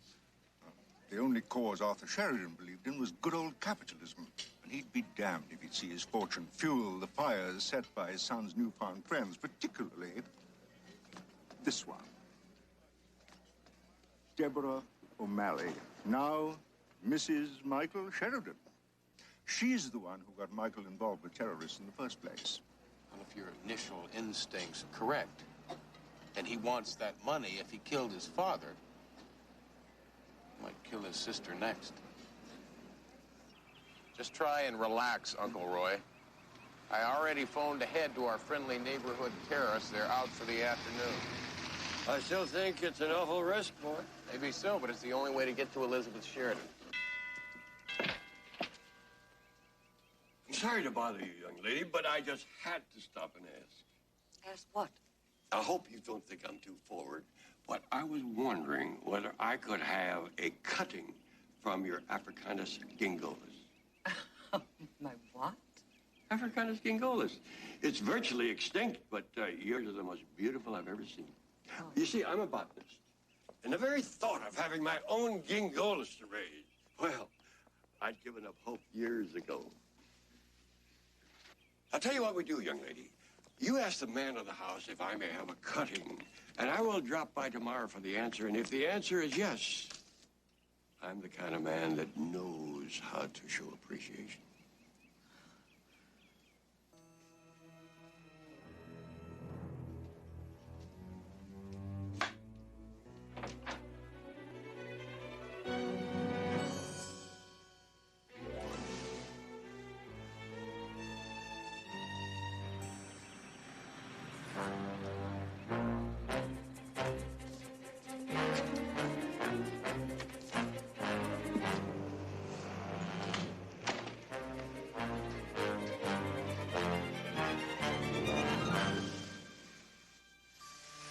The only cause Arthur Sheridan believed in was good old capitalism. And he'd be damned if he'd see his fortune fuel the fires set by his son's newfound friends, particularly this one. Deborah O'Malley, now Mrs. Michael Sheridan. She's the one who got Michael involved with terrorists in the first place. Well, if your initial instinct's correct, and he wants that money if he killed his father, he might kill his sister next. Just try and relax, Uncle Roy. I already phoned ahead to our friendly neighborhood terrorists. They're out for the afternoon. I still think it's an awful risk, boy. Maybe so, but it's the only way to get to Elizabeth Sheridan. I'm sorry to bother you, young lady, but I just had to stop and ask. Ask what? I hope you don't think I'm too forward, but I was wondering whether I could have a cutting from your Africanus gingolus. My what? Africanus gingolus. It's virtually extinct, but yours are the most beautiful I've ever seen. Oh. You see, I'm a botanist, and the very thought of having my own gingolus to raise, well, I'd given up hope years ago. I'll tell you what we do, young lady. You ask the man of the house if I may have a cutting, and I will drop by tomorrow for the answer, and if the answer is yes, I'm the kind of man that knows how to show appreciation.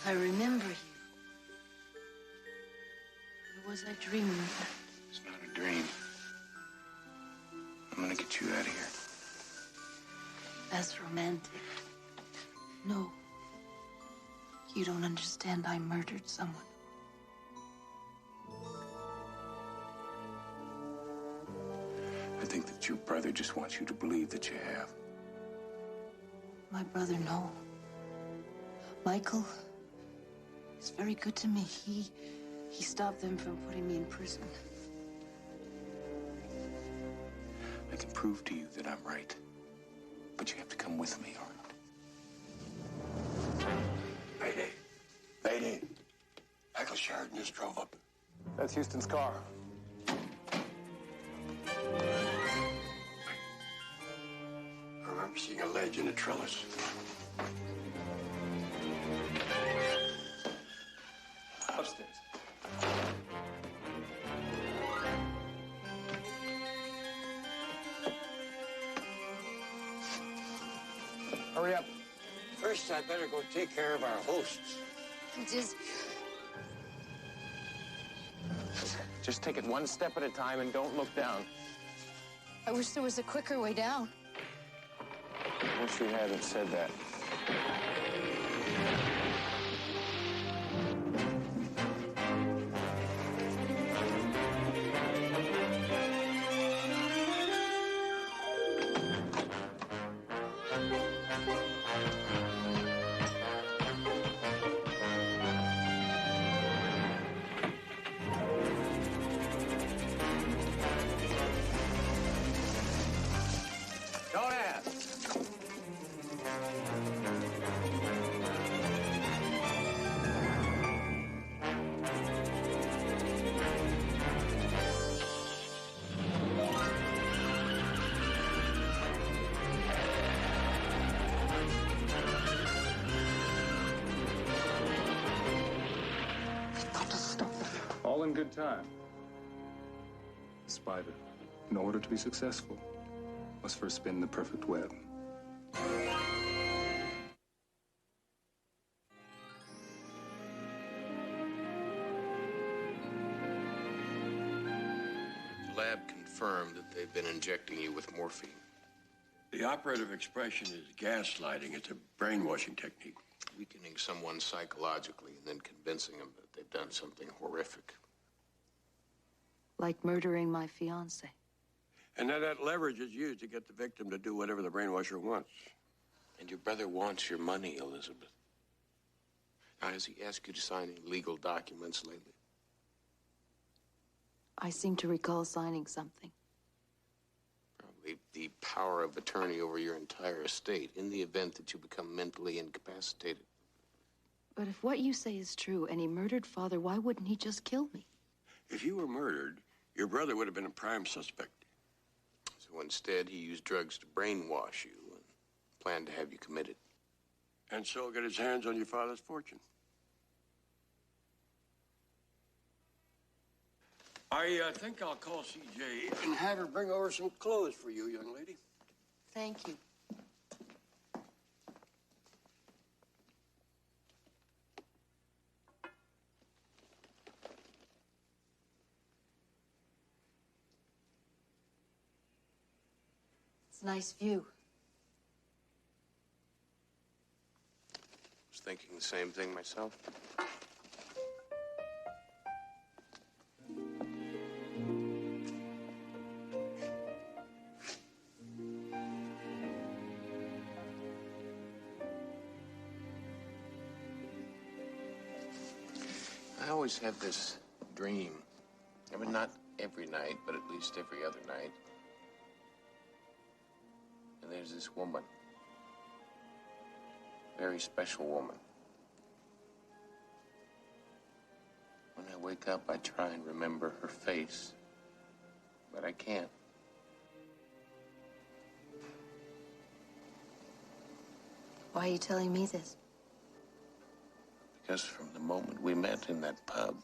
I remember you. Or was I dreaming that? It's not a dream. I'm gonna get you out of here. That's romantic. No. You don't understand. I murdered someone. I think that your brother just wants you to believe that you have. My brother, no. Michael is very good to me. He stopped them from putting me in prison. I can prove to you that I'm right. But you have to come with me, Arnold. Mayday. Mayday. Michael Sheridan just drove up. That's Houston's car. I remember seeing a ledge in a trellis. Upstairs. Hurry up. Hurry First, I better go take care of our hosts. Just take it one step at a time and don't look down. I wish there was a quicker way down. I wish you hadn't said that. Don't ask. All in good time. The spider, in order to be successful, must first spin the perfect web. The lab confirmed that they've been injecting you with morphine. The operative expression is gaslighting. It's a brainwashing technique. Weakening someone psychologically and then convincing them that they've done something horrific. Like murdering my fiance. And then that leverage is used to get the victim to do whatever the brainwasher wants. And your brother wants your money, Elizabeth. Now, has he asked you to sign any legal documents lately? I seem to recall signing something. Probably the power of attorney over your entire estate in the event that you become mentally incapacitated. But if what you say is true and he murdered father, why wouldn't he just kill me? If you were murdered, your brother would have been a prime suspect. So instead, he used drugs to brainwash you and planned to have you committed. And so get his hands on your father's fortune. I think I'll call CJ and have her bring over some clothes for you, young lady. Thank you. It's a nice view. I was thinking the same thing myself. I always have this dream. I mean, not every night, but at least every other night. And there's this woman. Very special woman. When I wake up, I try and remember her face. But I can't. Why are you telling me this? Because from the moment we met in that pub,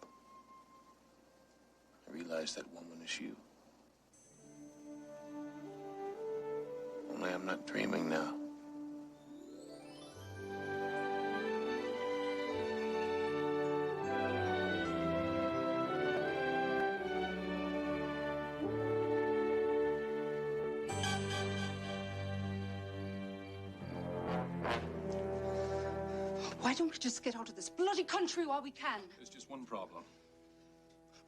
I realized that woman is you. Only I'm not dreaming now. Why don't we just get out of this bloody country while we can? There's just one problem.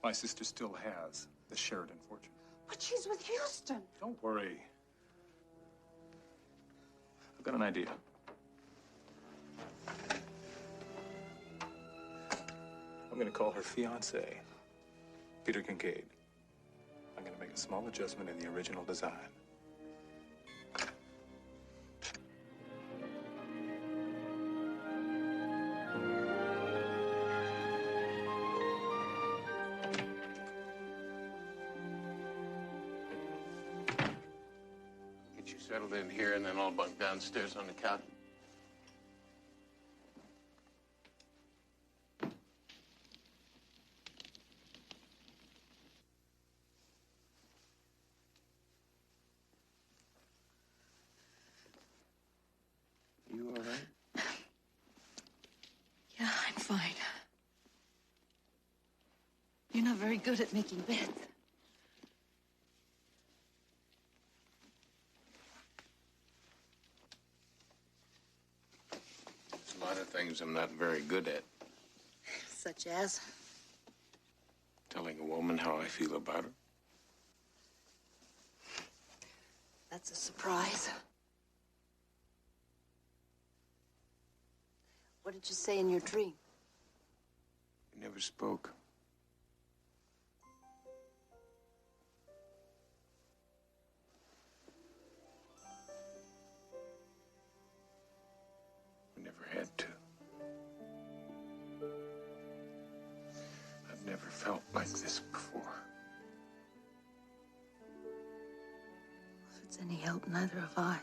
My sister still has the Sheridan fortune. But she's with Houston. Don't worry. I've got an idea. I'm going to call her fiancé, Peter Kincaid. I'm going to make a small adjustment in the original design. Get you settled in here and then I'll bunk downstairs on the couch. You all right? good at making beds. There's a lot of things I'm not very good at. Such as? Telling a woman how I feel about her. That's a surprise. What did you say in your dream? We never spoke. We never had to. I've never felt like this before. If it's any help, neither have I.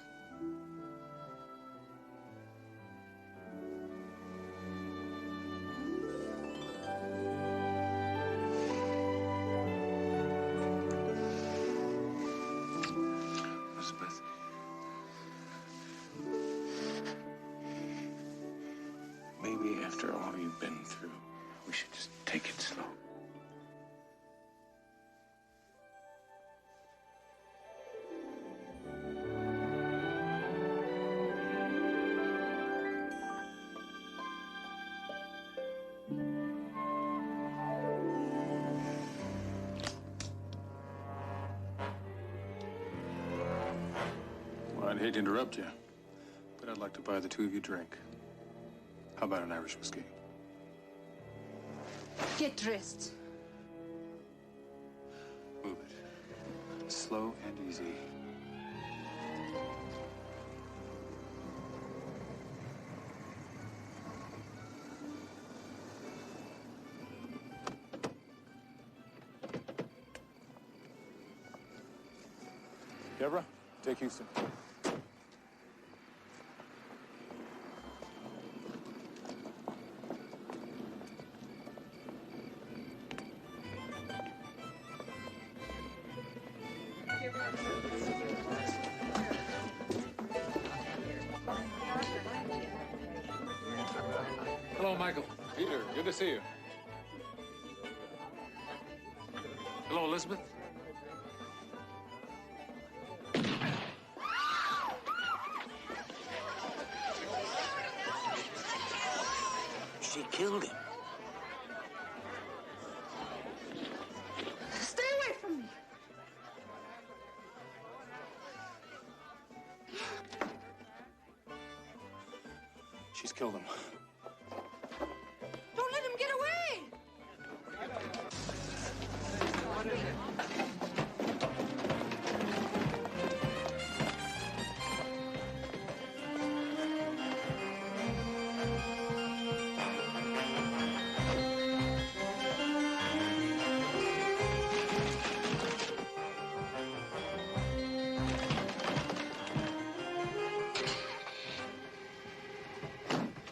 Elizabeth. Maybe after all you've been through, we should just take it slow. Well, I'd hate to interrupt you, but I'd like to buy the two of you a drink. How about an Irish whiskey? Get dressed. Move it. Slow and easy. Deborah, take Houston. Hello, Michael. Peter, good to see you. Hello, Elizabeth. She killed him. Stay away from me. She's killed him. Don't let him get away.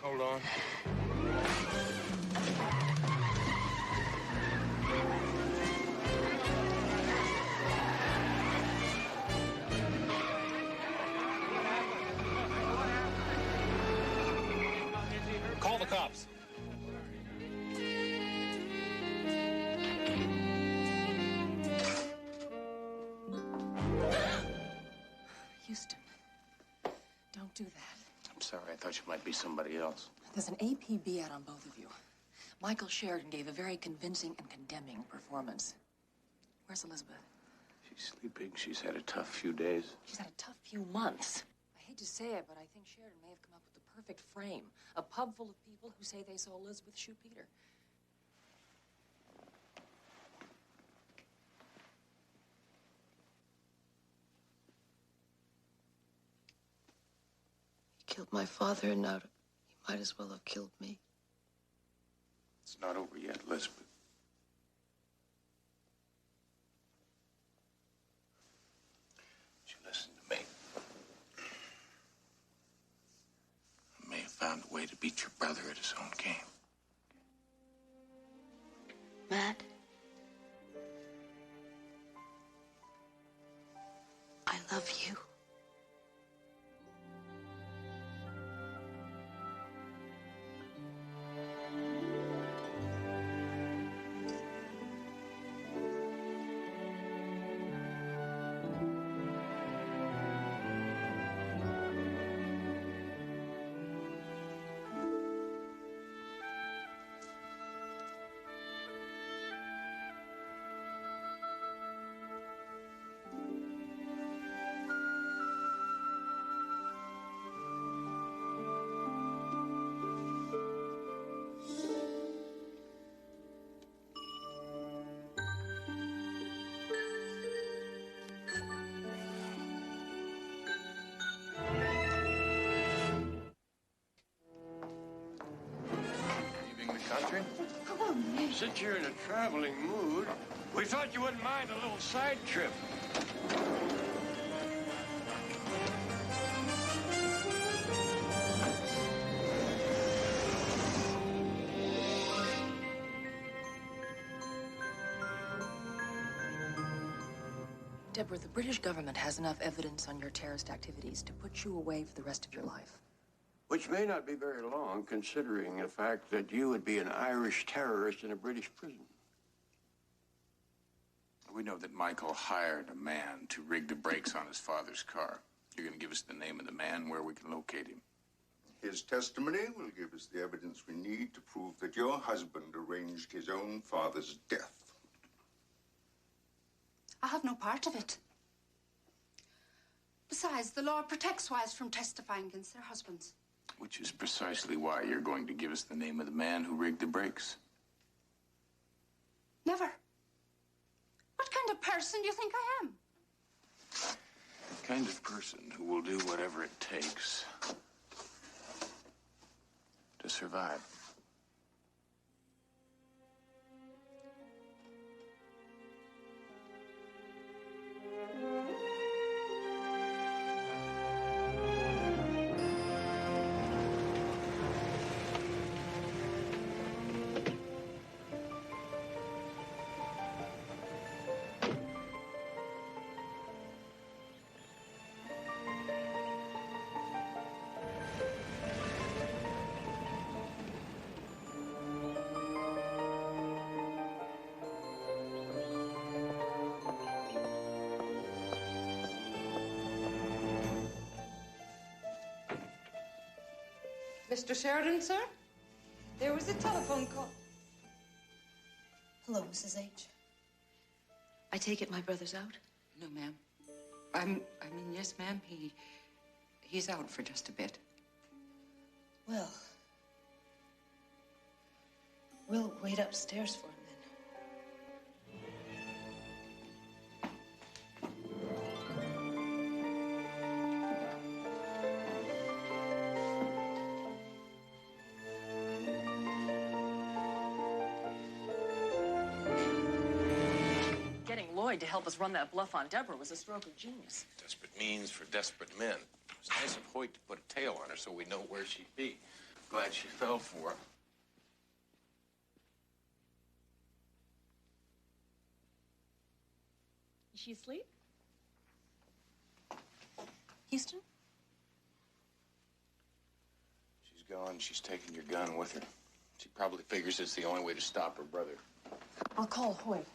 Hold on. Call the cops. Houston, don't do that. I'm sorry. I thought you might be somebody else. There's an APB out on both of you. Michael Sheridan gave a very convincing and condemning performance. Where's Elizabeth? She's sleeping. She's had a tough few days. She's had a tough few months. I hate to say it, but I think Sheridan may have come up with the perfect frame. A pub full of people who say they saw Elizabeth shoot Peter. He killed my father, and now he might as well have killed me. It's not over yet, Elizabeth. You listen to me. I may have found a way to beat your brother at his own game. Matt, I love you. Since you're in a traveling mood, we thought you wouldn't mind a little side trip. Deborah, the British government has enough evidence on your terrorist activities to put you away for the rest of your life. Which may not be very long, considering the fact that you would be an Irish terrorist in a British prison. We know that Michael hired a man to rig the brakes on his father's car. You're going to give us the name of the man, where we can locate him. His testimony will give us the evidence we need to prove that your husband arranged his own father's death. I have no part of it. Besides, the law protects wives from testifying against their husbands. Which is precisely why you're going to give us the name of the man who rigged the brakes. Never. What kind of person do you think I am? The kind of person who will do whatever it takes to survive. Mr. Sheridan, sir? There was a telephone call. Hello, Mrs. H. I take it my brother's out? No, ma'am. I mean, yes, ma'am. He's out for just a bit. Well, we'll wait upstairs for him then. To help us run that bluff on Deborah was a stroke of genius. Desperate means for desperate men. It was nice of Hoyt to put a tail on her so we know where she'd be. Glad she fell for it. Is she asleep? Houston? She's gone. She's taken your gun with her. She probably figures it's the only way to stop her brother. I'll call Hoyt.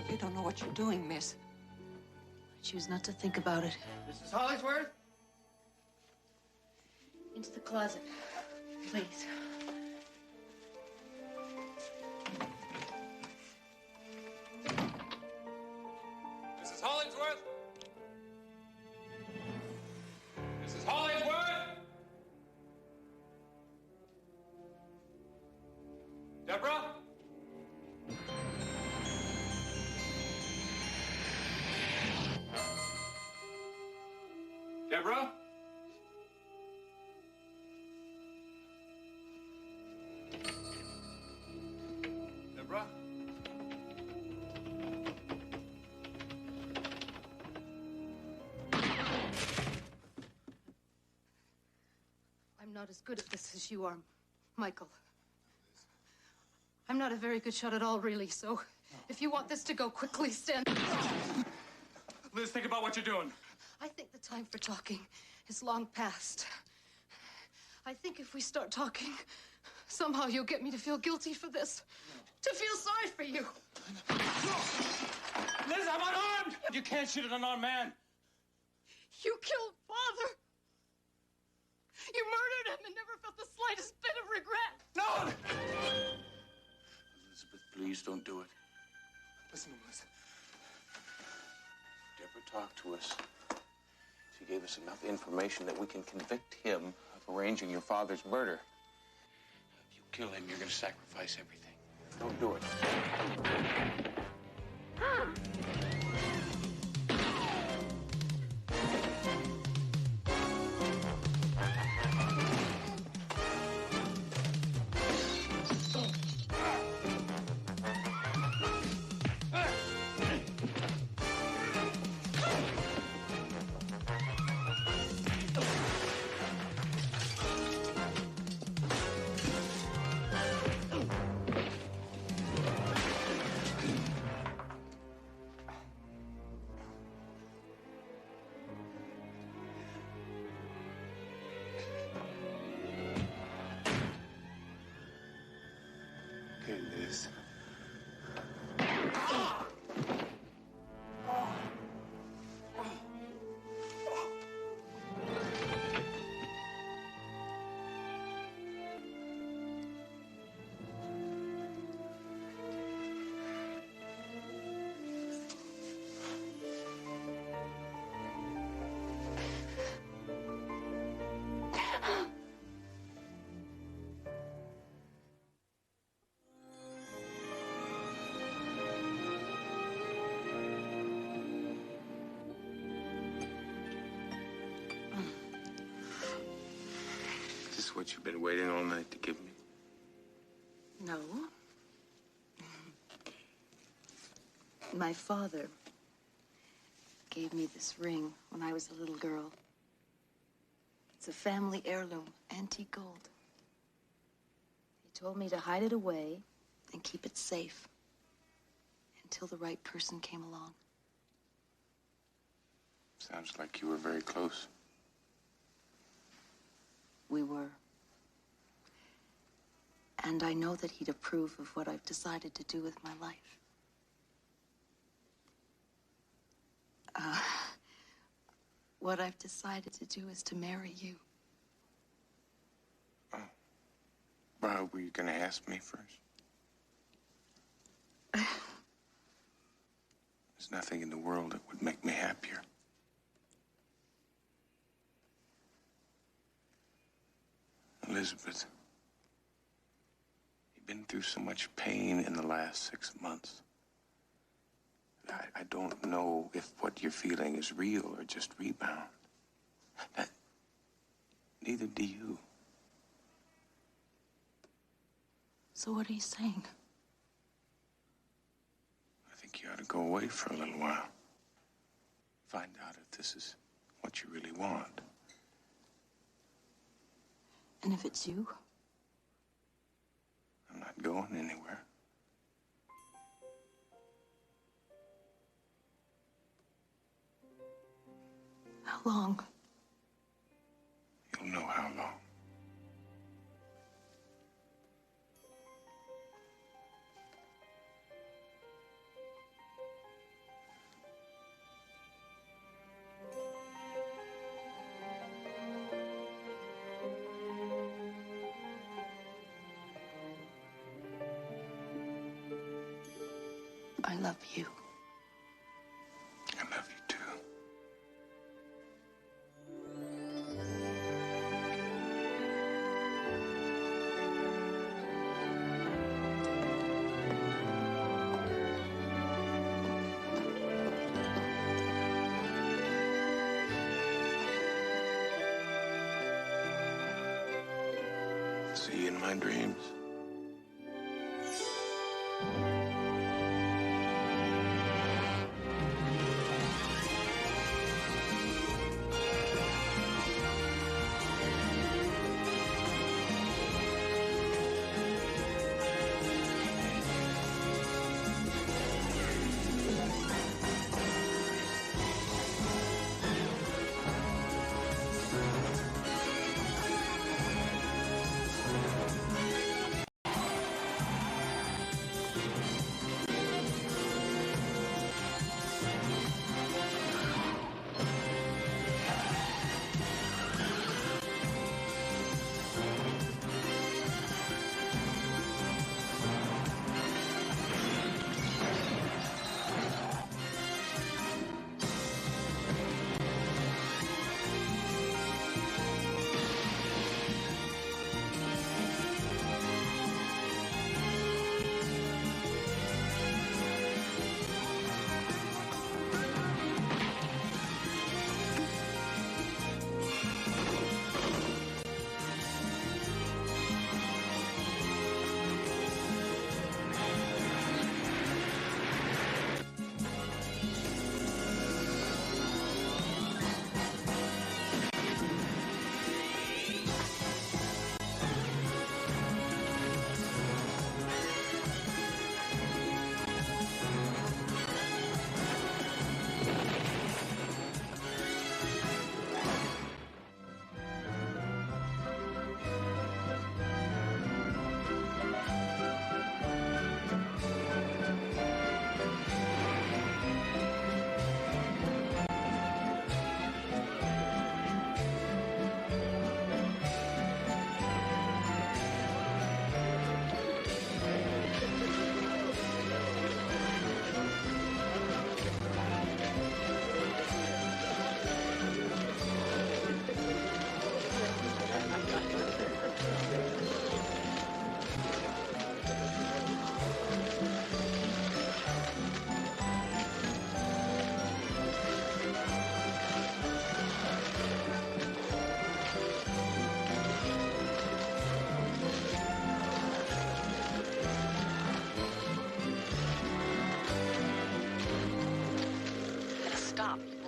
You don't know what you're doing, miss. I choose not to think about it. Mrs. Hollingsworth? Into the closet, please. Mrs. Hollingsworth? Mrs. Hollingsworth? Deborah? Deborah? Deborah? I'm not as good at this as you are, Michael. I'm not a very good shot at all, really, so if you want this to go quickly, stand... Liz, think about what you're doing. I think the time for talking is long past. I think if we start talking, somehow you'll get me to feel guilty for this. To feel sorry for you. Liz, I'm unarmed! You can't shoot an unarmed man. You killed Father. You murdered him and never felt the slightest bit of regret. No! Elizabeth, please don't do it. Listen to Liz. Deborah talked to us. She gave us enough information that we can convict him of arranging your father's murder. If you kill him, you're going to sacrifice everything. Don't do it. this what you've been waiting all night to give me? No. My father gave me this ring when I was a little girl. It's a family heirloom, antique gold. He told me to hide it away and keep it safe until the right person came along. Sounds like you were very close. We were. And I know that he'd approve of what I've decided to do with my life. What I've decided to do is to marry you. Oh. Well, were you going to ask me first? There's nothing in the world that would make me happier. Elizabeth, you've been through so much pain in the last 6 months. I don't know if what you're feeling is real or just rebound. Neither do you. So what are you saying? I think you ought to go away for a little while. Find out if this is what you really want. And if it's you? I'm not going anywhere. How long? You'll know how long. I love you. I love you too. See you in my dreams.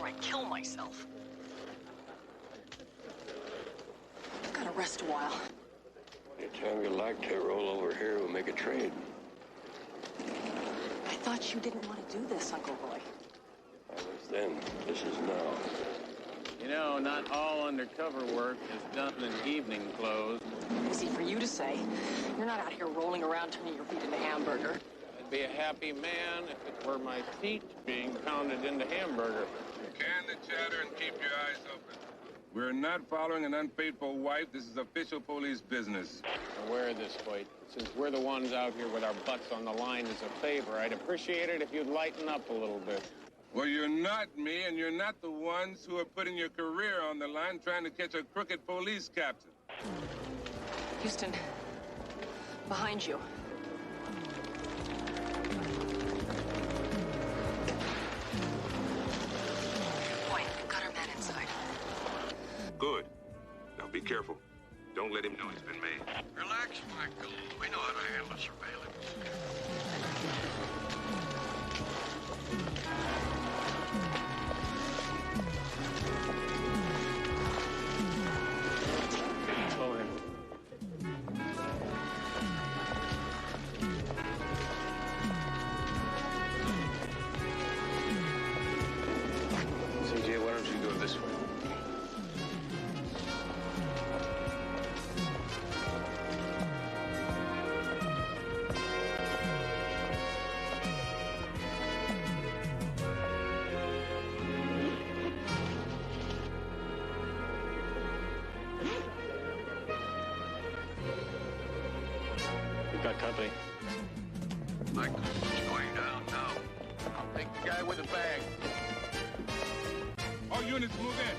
before I kill myself. I've got to rest a while. Anytime you like to roll over here, we'll make a trade. I thought you didn't want to do this, Uncle Roy. I was then. This is now. You know, not all undercover work is done in evening clothes. Easy for you to say. You're not out here rolling around turning your feet into hamburger. I'd be a happy man if it were my feet being pounded into hamburger. Can the chatter and keep your eyes open. We're not following an unfaithful wife. This is official police business. Aware of this, Hoyt. Since we're the ones out here with our butts on the line as a favor, I'd appreciate it if you'd lighten up a little bit. Well, you're not me, and you're not the ones who are putting your career on the line trying to catch a crooked police captain. Houston, behind you. Boy, got our man inside. Good. Now be careful. Don't let him know he's been made. Relax, Michael. We know how to handle surveillance. CJ, why don't you go this way? We've got company. Michael, it's going down now. I'll take the guy with the bag. All units move in.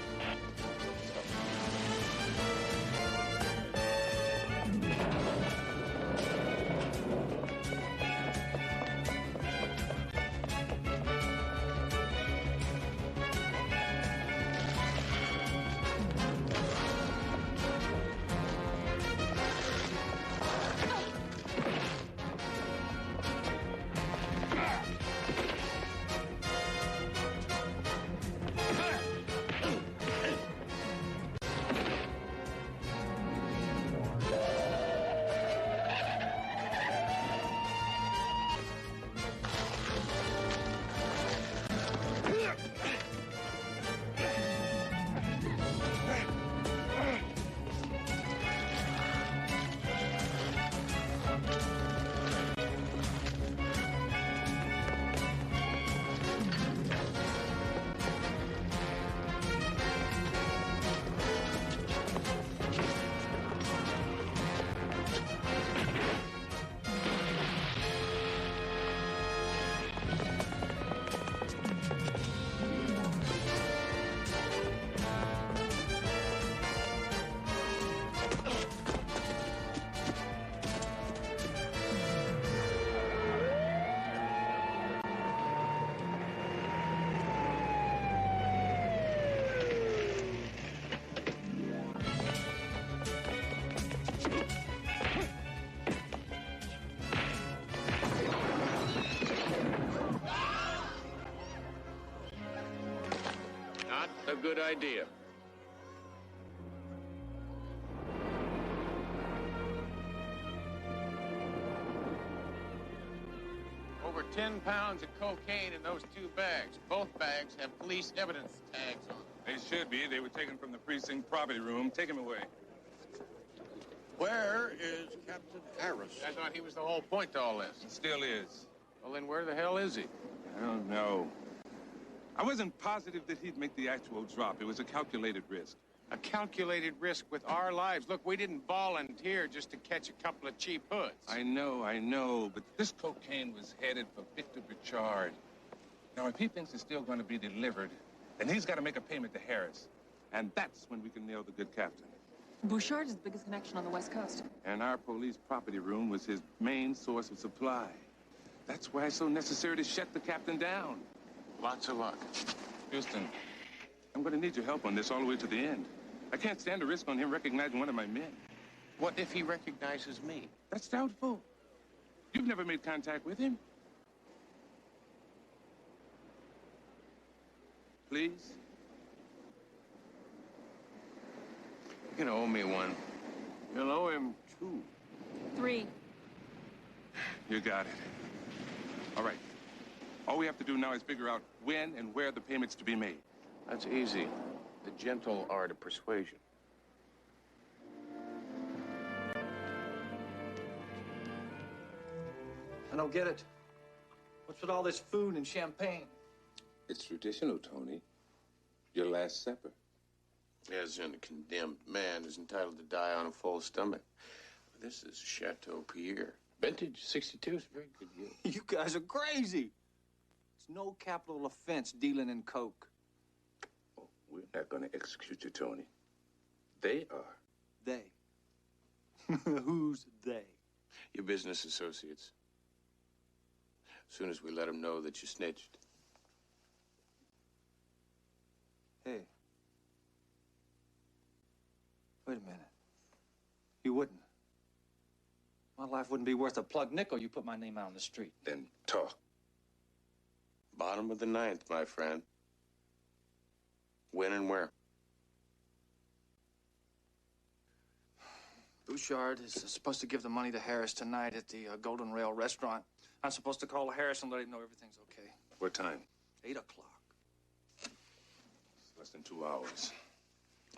Not a good idea. Over 10 pounds of cocaine in those 2 bags. Both bags have police evidence tags on them. They should be. They were taken from the precinct property room. Take him away. Where is Captain Harris? I thought he was the whole point to all this. He still is. Well, then where the hell is he? I don't know. I wasn't positive that he'd make the actual drop. It was a calculated risk. A calculated risk with our lives. Look, we didn't volunteer just to catch a couple of cheap hoods. I know, but this cocaine was headed for Victor Burchard. Now, if he thinks it's still going to be delivered, then he's got to make a payment to Harris. And that's when we can nail the good captain. Bouchard is the biggest connection on the West Coast. And our police property room was his main source of supply. That's why it's so necessary to shut the captain down. Lots of luck. Houston, I'm going to need your help on this all the way to the end. I can't stand the risk on him recognizing one of my men. What if he recognizes me? That's doubtful. You've never made contact with him. Please? You're gonna owe me one. You'll owe him 2. 3. You got it. All right. All we have to do now is figure out when and where the payment's to be made. That's easy. The gentle art of persuasion. I don't get it. What's with all this food and champagne? It's traditional, Tony. Your Last Supper. As in, a condemned man is entitled to die on a full stomach. This is Chateau Pierre. Vintage 62 is a very good year. You guys are crazy. It's no capital offense dealing in coke. Oh, we're not going to execute you, Tony. They are. They? Who's they? Your business associates. As soon as we let them know that you snitched. Hey. Wait a minute. You wouldn't. My life wouldn't be worth a plug nickel. You put my name out on the street. Then talk. Bottom of the 9th, my friend. When and where? Bouchard is supposed to give the money to Harris tonight at the Golden Rail restaurant. I'm supposed to call Harris and let him know everything's okay. What time? 8 o'clock. Less than 2 hours.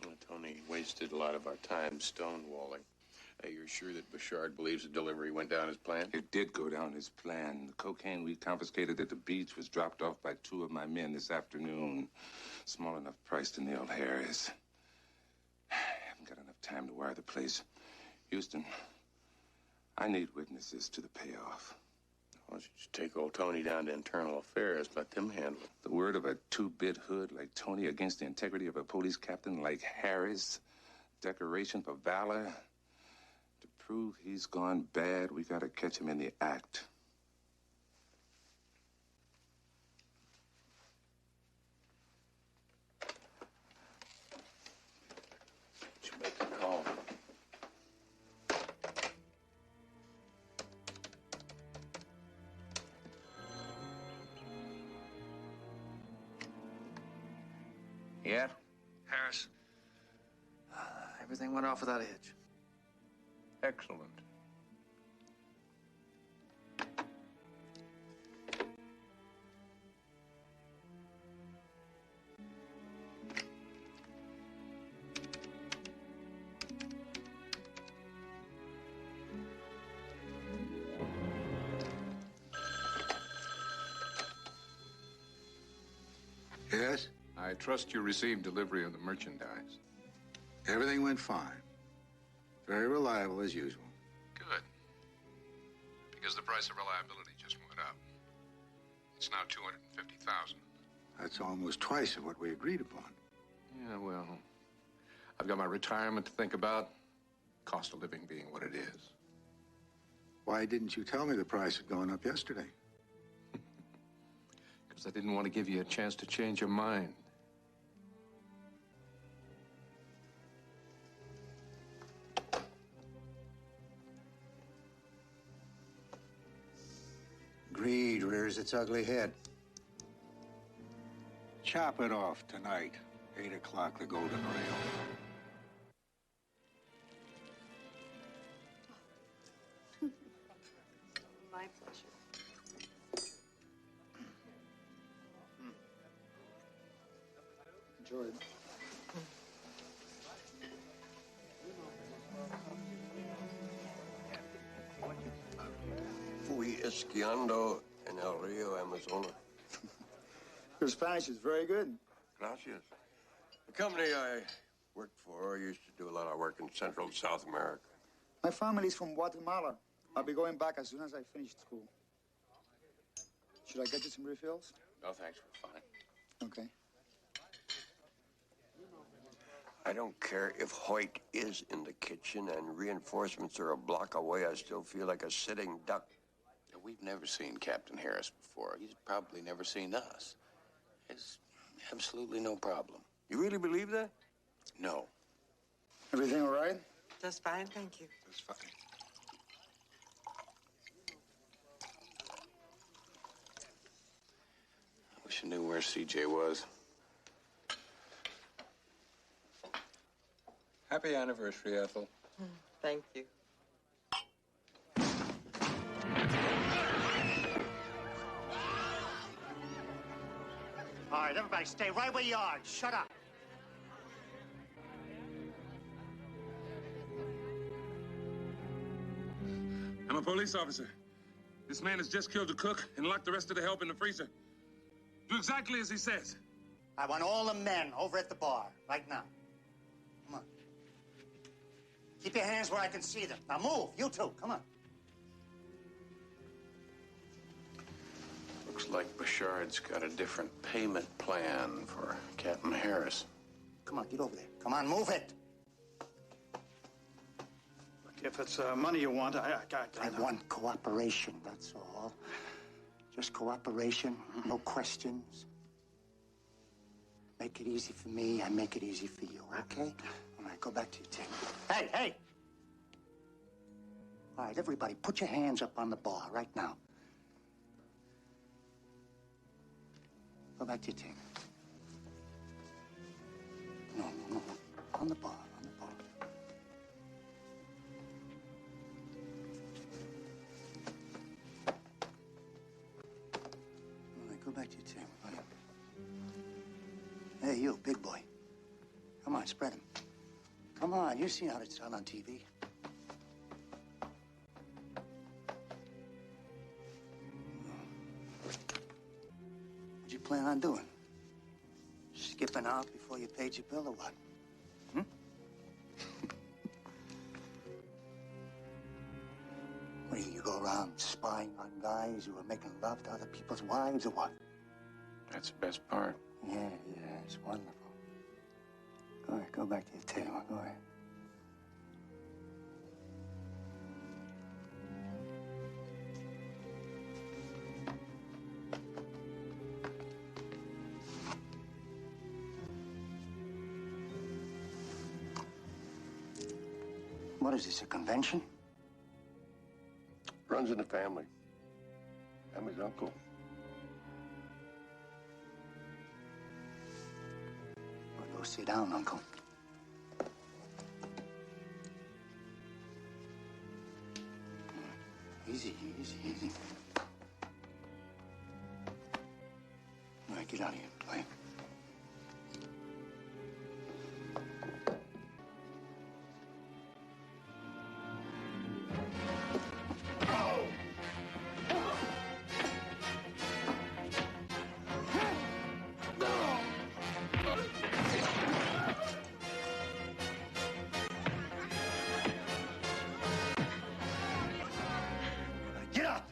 Well, Tony wasted a lot of our time stonewalling. Hey, you're sure that Bouchard believes the delivery went down as planned? It did go down as planned. The cocaine we confiscated at the beach was dropped off by 2 of my men this afternoon. Small enough price to nail Harris. I haven't got enough time to wire the place. Houston, I need witnesses to the payoff. Why don't you just take old Tony down to internal affairs, let them handle it. The word of a 2-bit hood like Tony against the integrity of a police captain like Harris. Decoration for valor. To prove he's gone bad, we gotta catch him in the act. You make the call. Yeah? Harris. Everything went off without a hitch. Excellent. Yes? I trust you received delivery of the merchandise. Everything went fine. Very reliable as usual. Good. Because the price of reliability just went up. It's now $250,000. That's almost twice of what we agreed upon. Yeah, well, I've got my retirement to think about. Cost of living being what it is. Why didn't you tell me the price had gone up yesterday? Because I didn't want to give you a chance to change your mind. Greed rears its ugly head. Chop it off tonight. 8 o'clock, the Golden Rail. My pleasure. Enjoy it. Fui esquiando en el Rio Amazonas. Your Spanish is very good. Gracias. The company I worked for used to do a lot of work in Central and South America. My family's from Guatemala. I'll be going back as soon as I finish school. Should I get you some refills? No, thanks. We're fine. Okay. I don't care if Hoyt is in the kitchen and reinforcements are a block away. I still feel like a sitting duck. We've never seen Captain Harris before. He's probably never seen us. There's absolutely no problem. You really believe that? No. Everything all right? Just fine, thank you. That's fine. I wish I knew where CJ was. Happy anniversary, Ethel. Thank you. All right, everybody, stay right where you are. Shut up. I'm a police officer. This man has just killed the cook and locked the rest of the help in the freezer. Do exactly as he says. I want all the men over at the bar right now. Come on. Keep your hands where I can see them. Now move, you two, come on. Looks like Bouchard's got a different payment plan for Captain Harris. Come on, get over there. Come on, move it. If it's money you want, I want cooperation, that's all. Just cooperation, no questions. Make it easy for me, I make it easy for you, okay? All right, go back to your table. Hey, hey! All right, everybody, put your hands up on the bar right now. Go back to your table. No. On the bar. Go back to your table. Right. Hey, you, big boy. Come on, spread him. Come on, you see how it's done on TV. What'd you plan on doing? Skipping out before you paid your bill or what? What do you go around spying on guys who are making love to other people's wives or what? That's the best part. Yeah, it's wonderful. Go ahead, go back to your table. Go ahead. What is this, a convention? Runs in the family. I'm his uncle. Well, go sit down, Uncle. Easy. All right, get out of here, play. Get up!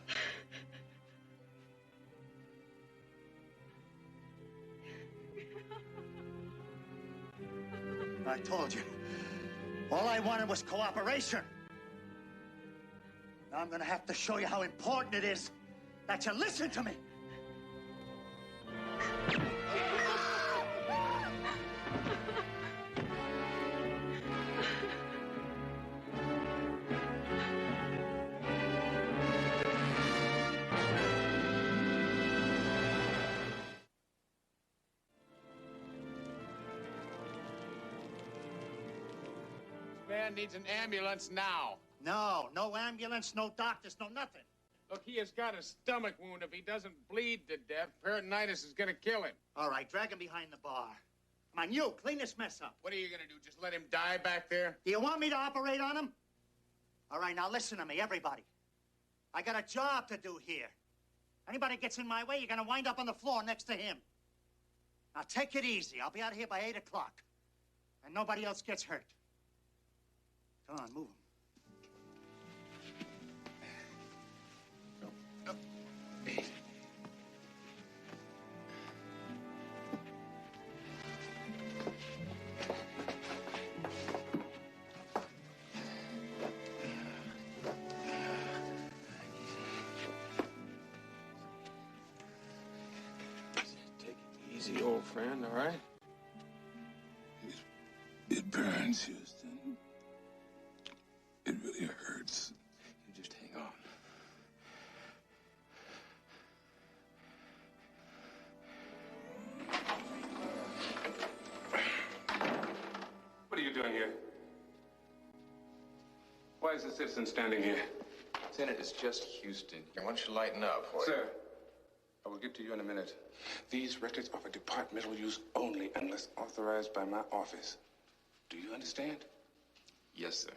I told you. All I wanted was cooperation. Now I'm gonna have to show you how important it is that you listen to me. Man needs an ambulance now. No ambulance, no doctors, no nothing. Look, he has got a stomach wound. If he doesn't bleed to death, peritonitis is gonna kill him. All right, drag him behind the bar. Come on, you, clean this mess up. What are you gonna do, just let him die back there? Do you want me to operate on him? All right, now listen to me, everybody. I got a job to do here. Anybody gets in my way, you're gonna wind up on the floor next to him. Now take it easy. I'll be out of here by 8 o'clock. And nobody else gets hurt. Come on, move him. Easy, old friend, all right? It burns, Houston. It really hurts. You just hang on. What are you doing here? is the citizen standing here? Lieutenant, it's just Houston. Why don't you lighten up, Hoyt? Sir, I will get to you in a minute. These records are for departmental use only unless authorized by my office. Do you understand? Yes, sir.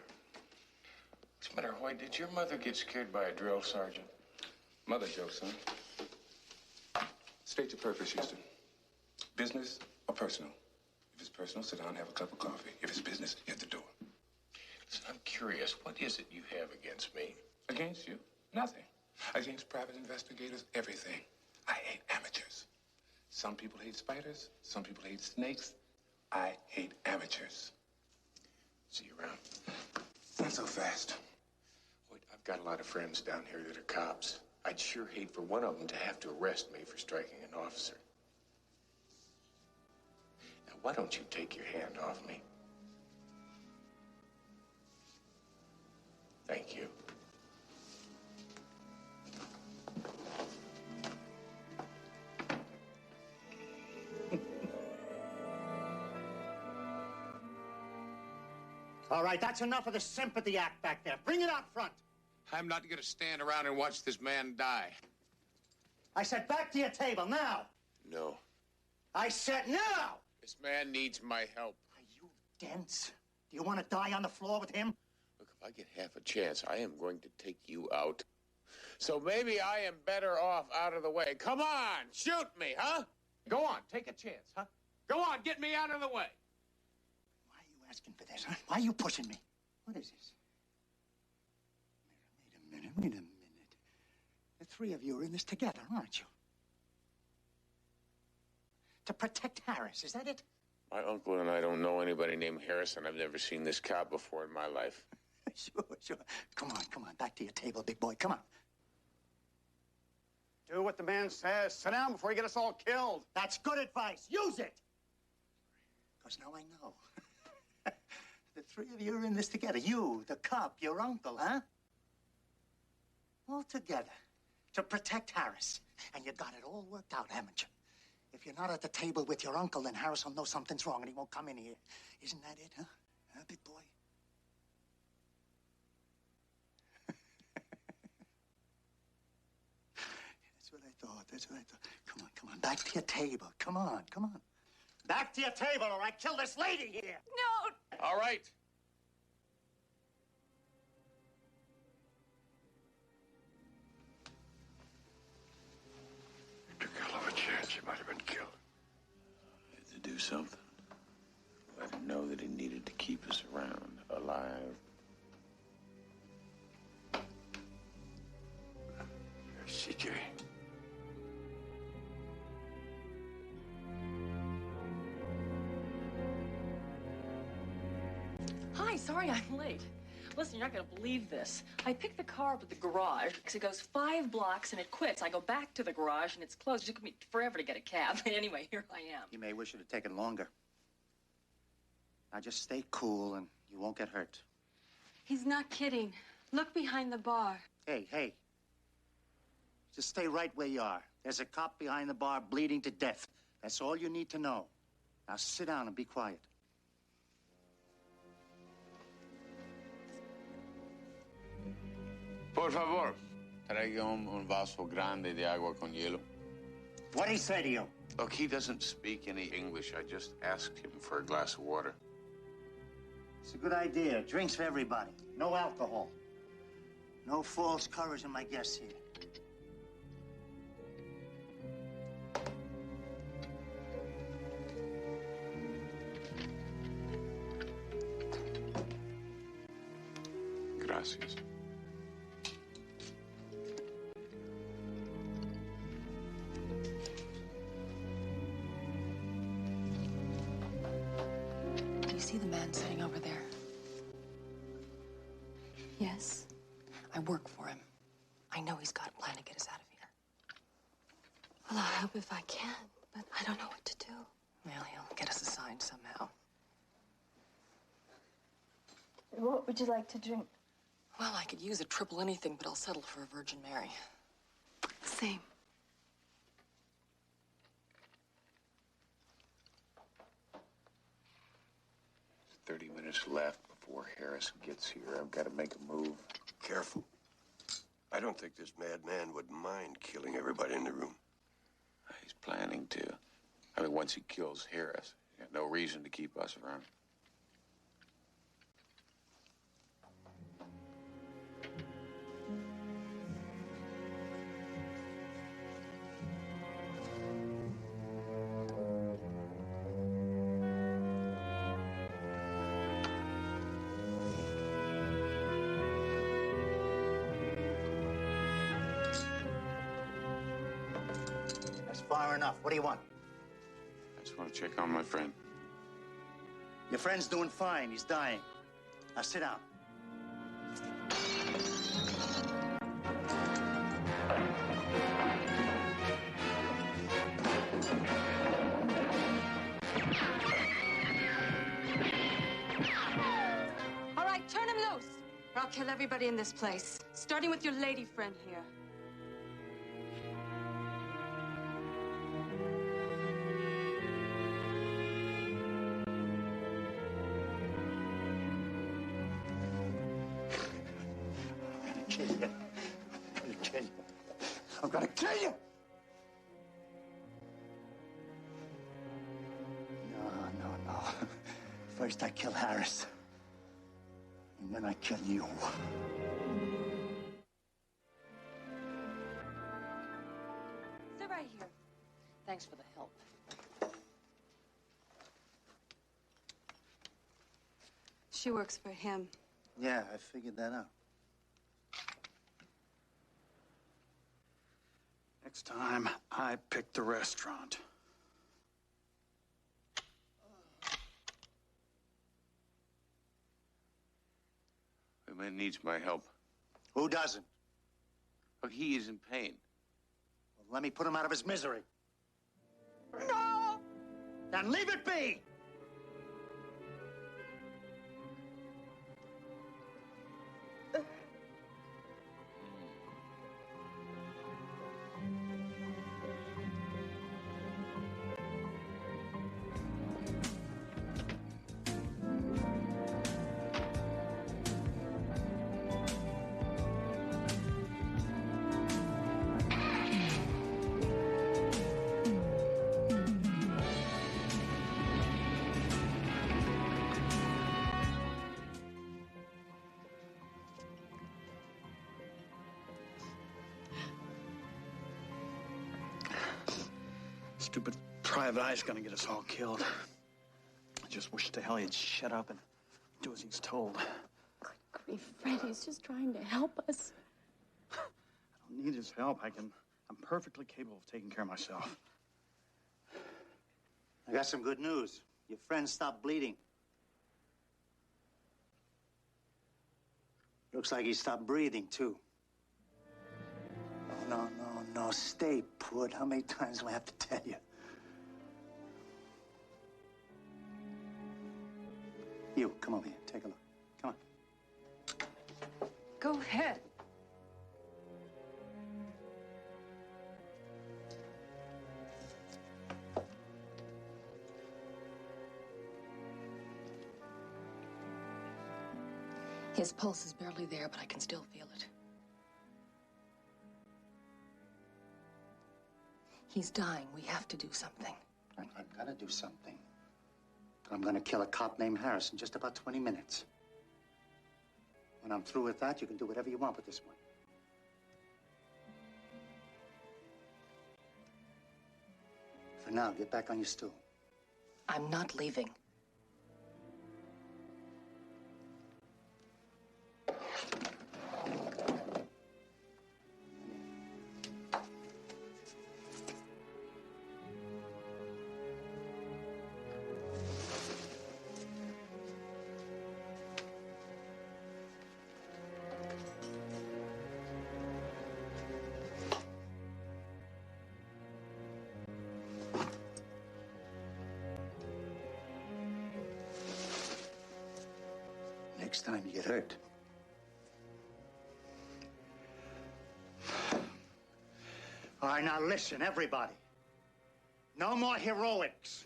What's the matter, Hoyt? Did your mother get scared by a drill sergeant? Mother joke, son. State your purpose, Houston. Business or personal? If it's personal, sit down and have a cup of coffee. If it's business, hit the door. Listen, I'm curious. What is it you have against me? Against you? Nothing. Against private investigators, everything. I hate amateurs. Some people hate spiders. Some people hate snakes. I hate amateurs. See you around. Not so fast. Hoyt, I've got a lot of friends down here that are cops. I'd sure hate for one of them to have to arrest me for striking an officer. Now, why don't you take your hand off me? Thank you. All right, that's enough of the sympathy act back there. Bring it out front. I'm not going to stand around and watch this man die. I said back to your table, now. No. I said now. This man needs my help. Are you dense? Do you want to die on the floor with him? Look, if I get half a chance, I am going to take you out. So maybe I am better off out of the way. Come on, shoot me, huh? Go on, take a chance, huh? Go on, get me out of the way. Why are you asking for this, huh? Why are you pushing me? What is this? Wait a minute. The three of you are in this together, aren't you? To protect Harris, is that it? My uncle and I don't know anybody named Harrison. I've never seen this cop before in my life. Sure. Come on. Back to your table, big boy. Come on. Do what the man says. Sit down before you get us all killed. That's good advice. Use it. Because now I know. The three of you are in this together. You, the cop, your uncle, huh? All together. To protect Harris. And you got it all worked out, haven't you? If you're not at the table with your uncle, then Harris will know something's wrong and he won't come in here. Isn't that it, huh? Huh, big boy? That's what I thought. Come on. Back to your table. Come on. Back to your table or I kill this lady here. No. All right. You took a hell of a chance. You might have been killed. I had to do something. Let him know that he needed to keep us around, alive. CJ. Hi, sorry I'm late. Listen, you're not going to believe this. I picked the car up at the garage because it goes 5 blocks and it quits. I go back to the garage and it's closed. It took me forever to get a cab. Anyway, here I am. You may wish it had taken longer. Now just stay cool and you won't get hurt. He's not kidding. Look behind the bar. Hey. Just stay right where you are. There's a cop behind the bar bleeding to death. That's all you need to know. Now sit down and be quiet. Por favor, traiga un vaso grande de agua con hielo. What'd he say to you? Look, he doesn't speak any English. I just asked him for a glass of water. It's a good idea. Drinks for everybody. No alcohol. No false courage in my guests here. Gracias. Do you see the man sitting over there? Yes. I work for him. I know he's got a plan to get us out of here. Well, I'll help if I can, but I don't know what to do. Well, he'll get us assigned somehow. What would you like to drink? Well, I could use a triple anything, but I'll settle for a Virgin Mary. Same. There's 30 minutes left before Harris gets here. I've got to make a move. Careful. I don't think this madman would mind killing everybody in the room. He's planning to. I mean, once he kills Harris, he got no reason to keep us around. That's far enough. What do you want? I just want to check on my friend. Your friend's doing fine. He's dying. Now sit down. All right, turn him loose, or I'll kill everybody in this place, starting with your lady friend here. I'm gonna kill you. No. First I kill Harris. And then I kill you. Sit right here. Thanks for the help. She works for him. Yeah, I figured that out. Next time, I pick the restaurant. The man needs my help. Who doesn't? Oh, he is in pain. Well, let me put him out of his misery. No! Then leave it be! Stupid Private Eye's gonna get us all killed. I just wish to hell he'd shut up and do as he's told. Good grief, Freddy's just trying to help us. I don't need his help. I'm perfectly capable of taking care of myself. I got some good news. Your friend stopped bleeding. Looks like he stopped breathing, too. No. Stay put. How many times do I have to tell you? You, come over here. Take a look. Come on. Go ahead. His pulse is barely there, but I can still feel it. He's dying. We have to do something. I'm gonna do something. I'm gonna kill a cop named Harris in just about 20 minutes. When I'm through with that, you can do whatever you want with this one. For now, get back on your stool. I'm not leaving. Next time you get hurt. All right, now listen, everybody. No more heroics.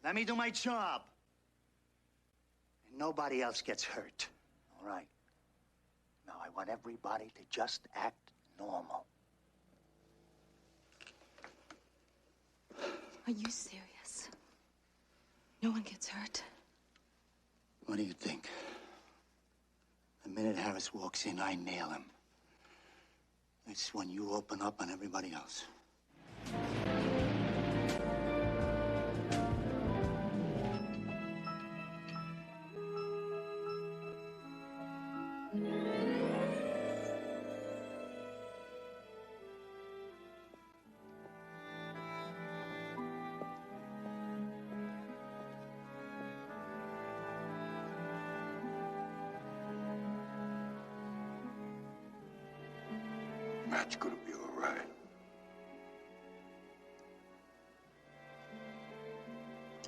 Let me do my job. Nobody else gets hurt. All right. Now, I want everybody to just act normal. Are you serious? No one gets hurt? What do you think? The minute Harris walks in, I nail him. It's when you open up on everybody else. Matt's gonna be all right.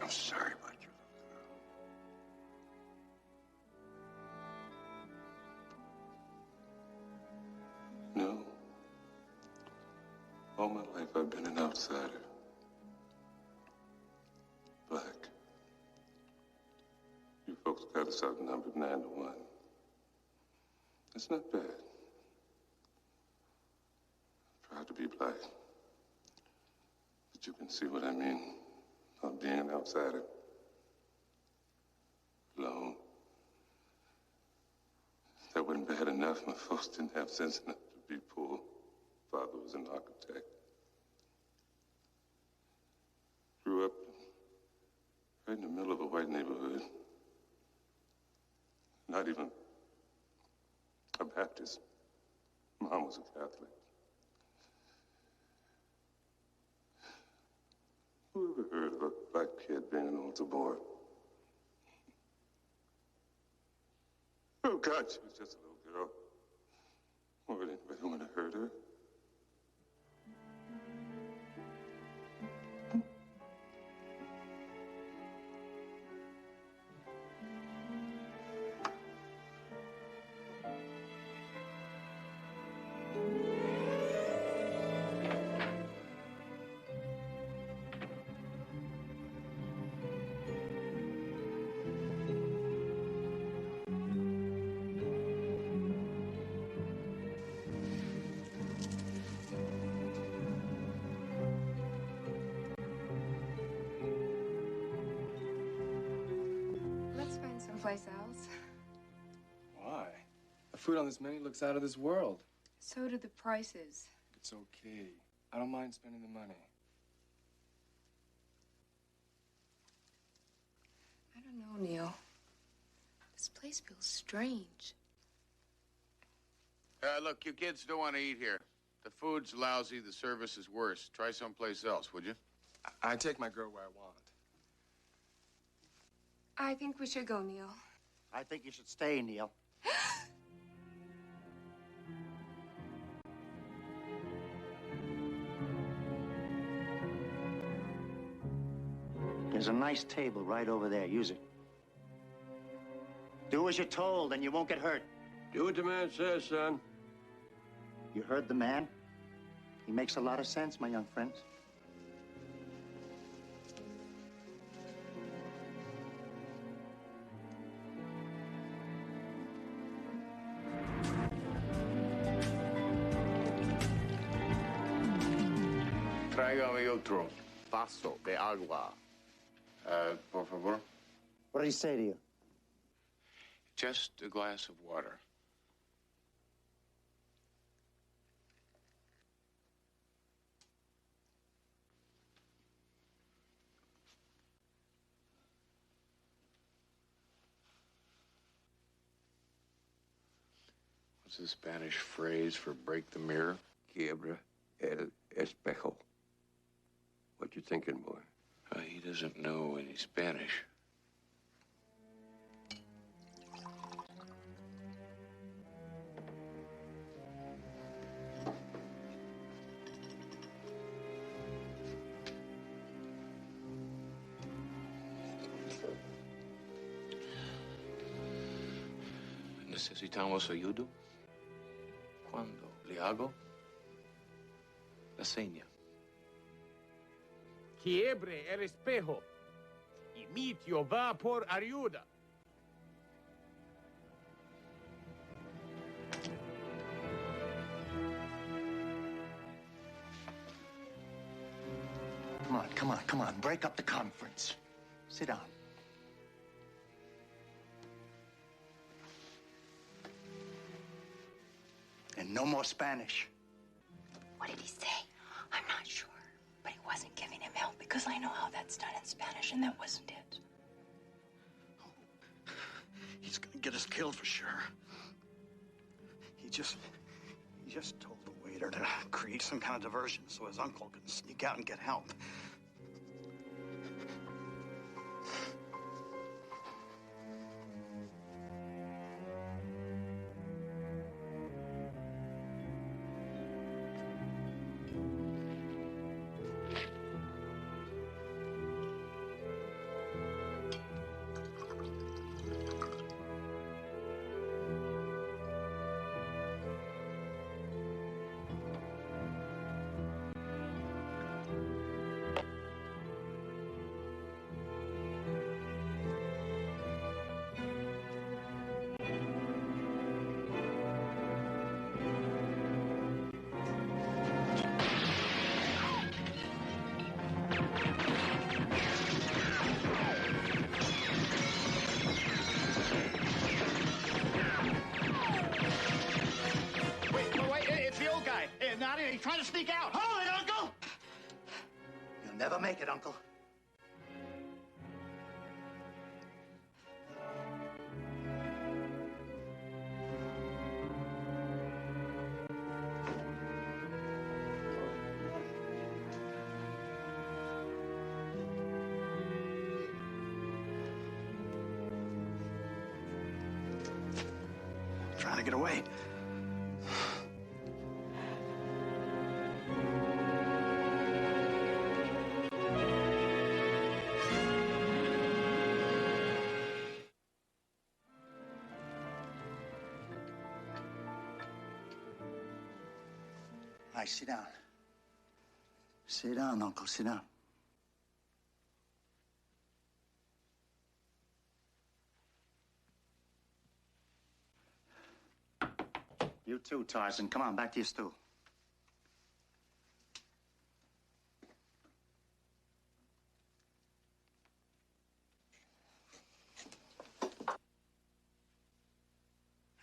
I'm sorry about you, little girl. No. All my life I've been an outsider. Black. You folks got us outnumbered 9-1. That's not bad. Proud to be black. But you can see what I mean about being an outsider. Alone. That wasn't bad enough. My folks didn't have sense enough to be poor. Father was an architect. Grew up right in the middle of a white neighborhood. Not even a Baptist. Mom was a Catholic. Who ever heard of a black kid being an altar boy? Oh, God, she was just a little girl. Why would anybody want to hurt her? Someplace else. Why? The food on this menu looks out of this world. So do the prices. It's okay. I don't mind spending the money. I don't know, Neil. This place feels strange. Look, you kids don't want to eat here. The food's lousy, the service is worse. Try someplace else, would you? I take my girl where I want. I think we should go, Neil. I think you should stay, Neil. There's a nice table right over there. Use it. Do as you're told, and you won't get hurt. Do what the man says, son. You heard the man? He makes a lot of sense, my young friends. Tráigame otro vaso de agua. Por favor. What did he say to you? Just a glass of water. What's the Spanish phrase for break the mirror? Quiebra el espejo. What you thinking, boy? He doesn't know any Spanish. ¿Necesitamos ayuda? ¿Cuándo le hago la seña? Quiebre el espejo y mi tío va por ayuda. Come on. Break up the conference. Sit down. And no more Spanish. What did he say? I'm not sure. But he wasn't giving him help because I know how that's done in Spanish, and that wasn't it. He's gonna get us killed for sure. He just told the waiter to create some kind of diversion so his uncle could sneak out and get help. He's trying to sneak out. Hold it, Uncle! You'll never make it, Uncle. Trying to get away. All right, sit down. Sit down, Uncle, sit down. You too, Tarzan. Come on, back to your stool.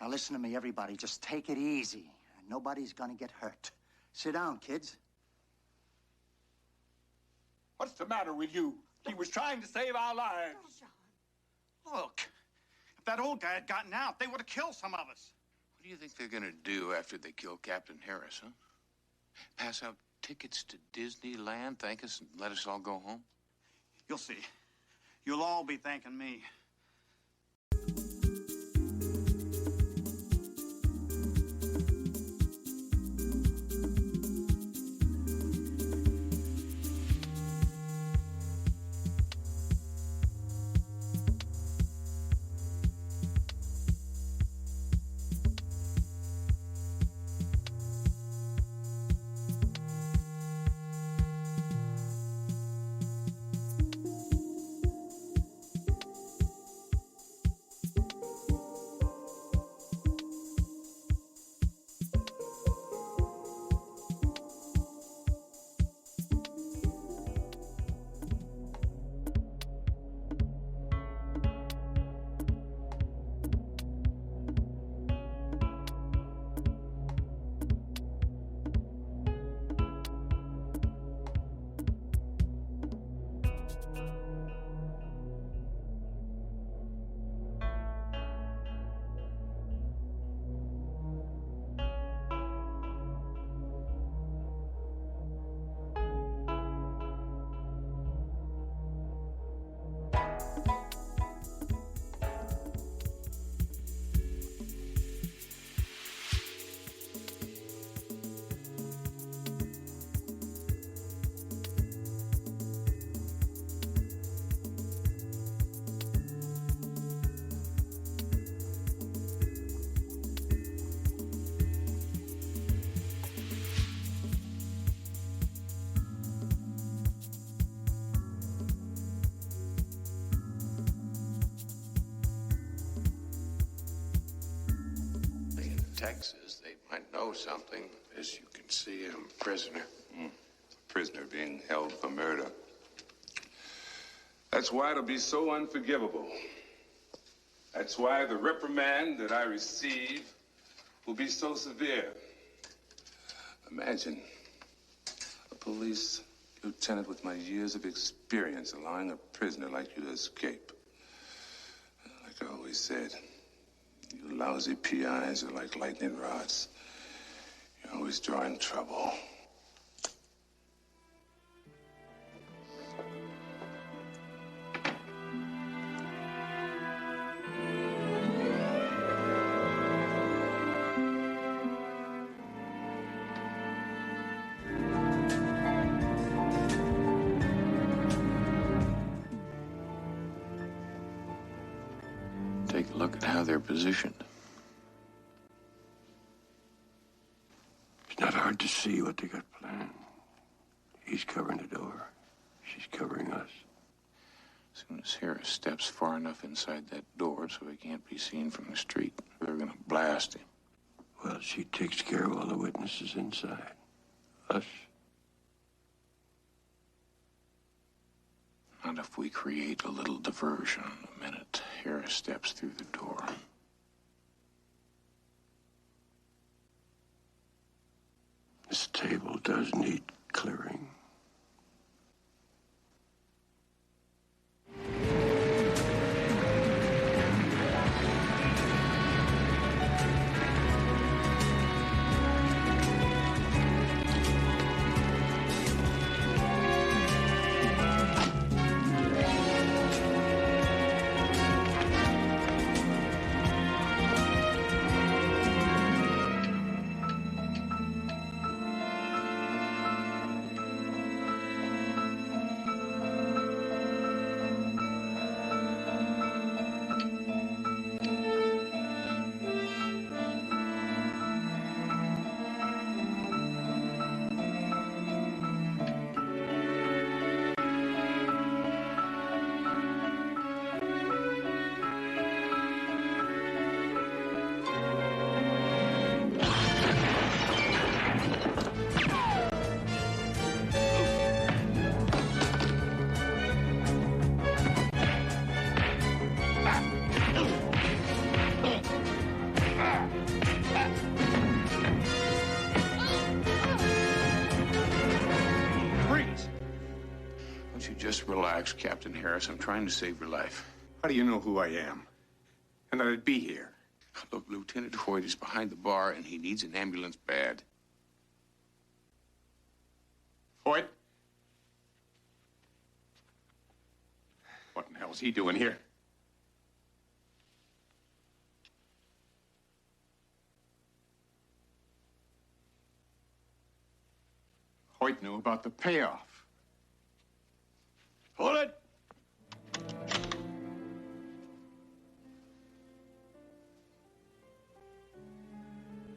Now listen to me, everybody. Just take it easy. Nobody's gonna get hurt. Sit down, kids. What's the matter with you? He was trying to save our lives. Look, if that old guy had gotten out, they would have killed some of us. What do you think they're gonna do after they kill Captain Harris, huh? Pass out tickets to Disneyland, thank us, and let us all go home? You'll see. You'll all be thanking me. Texas, they might know something. As you can see, I'm a prisoner. prisoner being held for murder. That's why it'll be so unforgivable. That's why the reprimand that I receive will be so severe. Imagine a police lieutenant with my years of experience allowing a prisoner like you to escape. Like I always said, you lousy PIs are like lightning rods. You're always drawing trouble. Take a look at how they're positioned. It's not hard to see what they got planned. He's covering the door. She's covering us. As soon as Harris steps far enough inside that door so he can't be seen from the street, they're gonna blast him. Well, she takes care of all the witnesses inside. Us. Not if we create a little diversion the minute Harris steps through the door. This table does need clearing. Just relax, Captain Harris. I'm trying to save your life. How do you know who I am? And that I'd be here? Look, Lieutenant Hoyt is behind the bar, and he needs an ambulance bad. Hoyt? What in the hell is he doing here? Hoyt knew about the payoff. Hold it!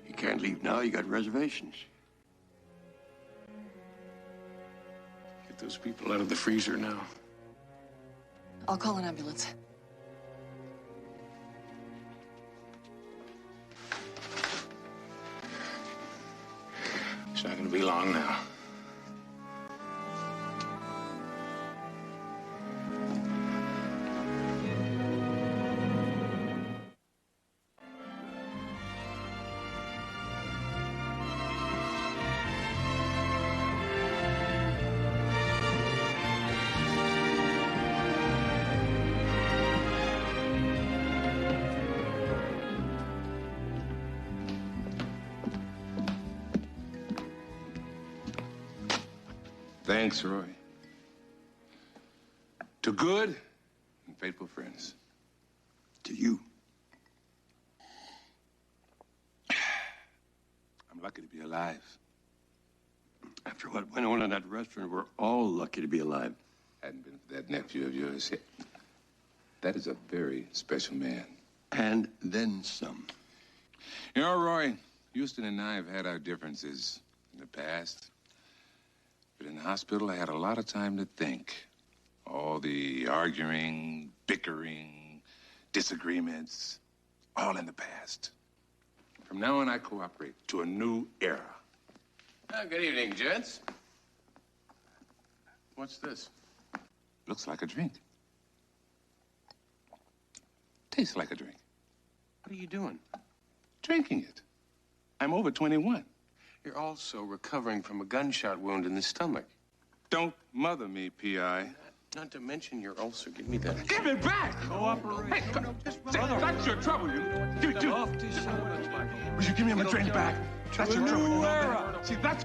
You can't leave now. You got reservations. Get those people out of the freezer now. I'll call an ambulance. It's not going to be long now. Thanks, Roy. To good and faithful friends. To you. I'm lucky to be alive. After what went on in that restaurant, we're all lucky to be alive. Hadn't been for that nephew of yours. That is a very special man. And then some. You know, Roy, Houston and I have had our differences in the past. But in the hospital, I had a lot of time to think. All the arguing, bickering, disagreements, all in the past. From now on, I cooperate to a new era. Good evening, gents. What's this? Looks like a drink. Tastes like a drink. What are you doing? Drinking it. I'm over 21. You're also recovering from a gunshot wound in the stomach. Don't mother me, P.I. Not to mention your ulcer. Give me that. Give it back! Cooperation. Hey, that's your trouble, you. Give it to me. Will you give me my drink back? That's your trouble. See, that's...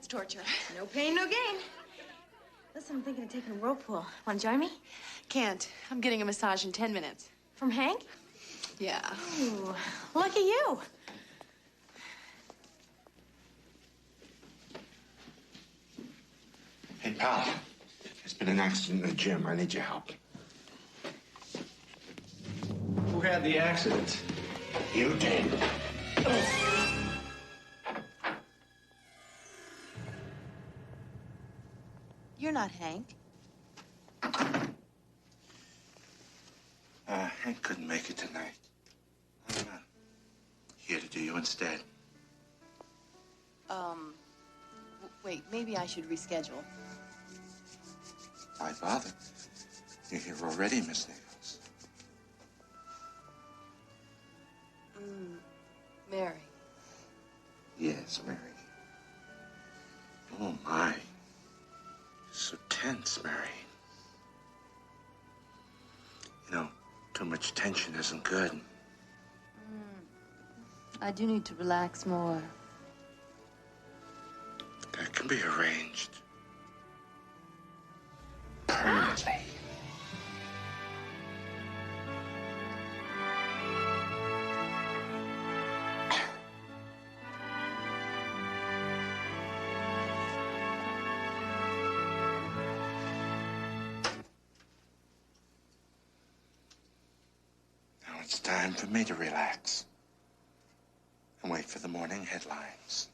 Torture. No pain, no gain. Listen, I'm thinking of taking a whirlpool. Want to join me? Can't. I'm getting a massage in 10 minutes. From Hank? Yeah. Ooh, lucky you. Hey, pal. There's been an accident in the gym. I need your help. Who had the accident? You did. You're not Hank. Hank couldn't make it tonight. I'm here to do you instead. Wait, maybe I should reschedule. Why bother? You're here already, Miss Nichols. Mary. Yes, Mary. Oh, my. So tense, Mary. You know, too much tension isn't good. I do need to relax more. That can be arranged. Permanently. Now it's time for me to relax and wait for the morning headlines.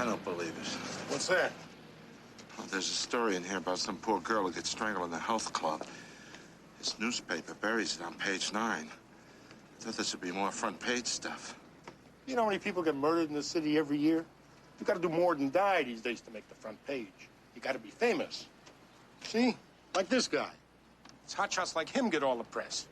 don't believe it. What's that? Oh, there's a story in here about some poor girl who gets strangled in the health club. This newspaper buries it on page 9. I thought this would be more front page stuff. You know how many people get murdered in the city every year? You gotta do more than die these days to make the front page. You gotta be famous. See? Like this guy. It's hotshots like him get all the press.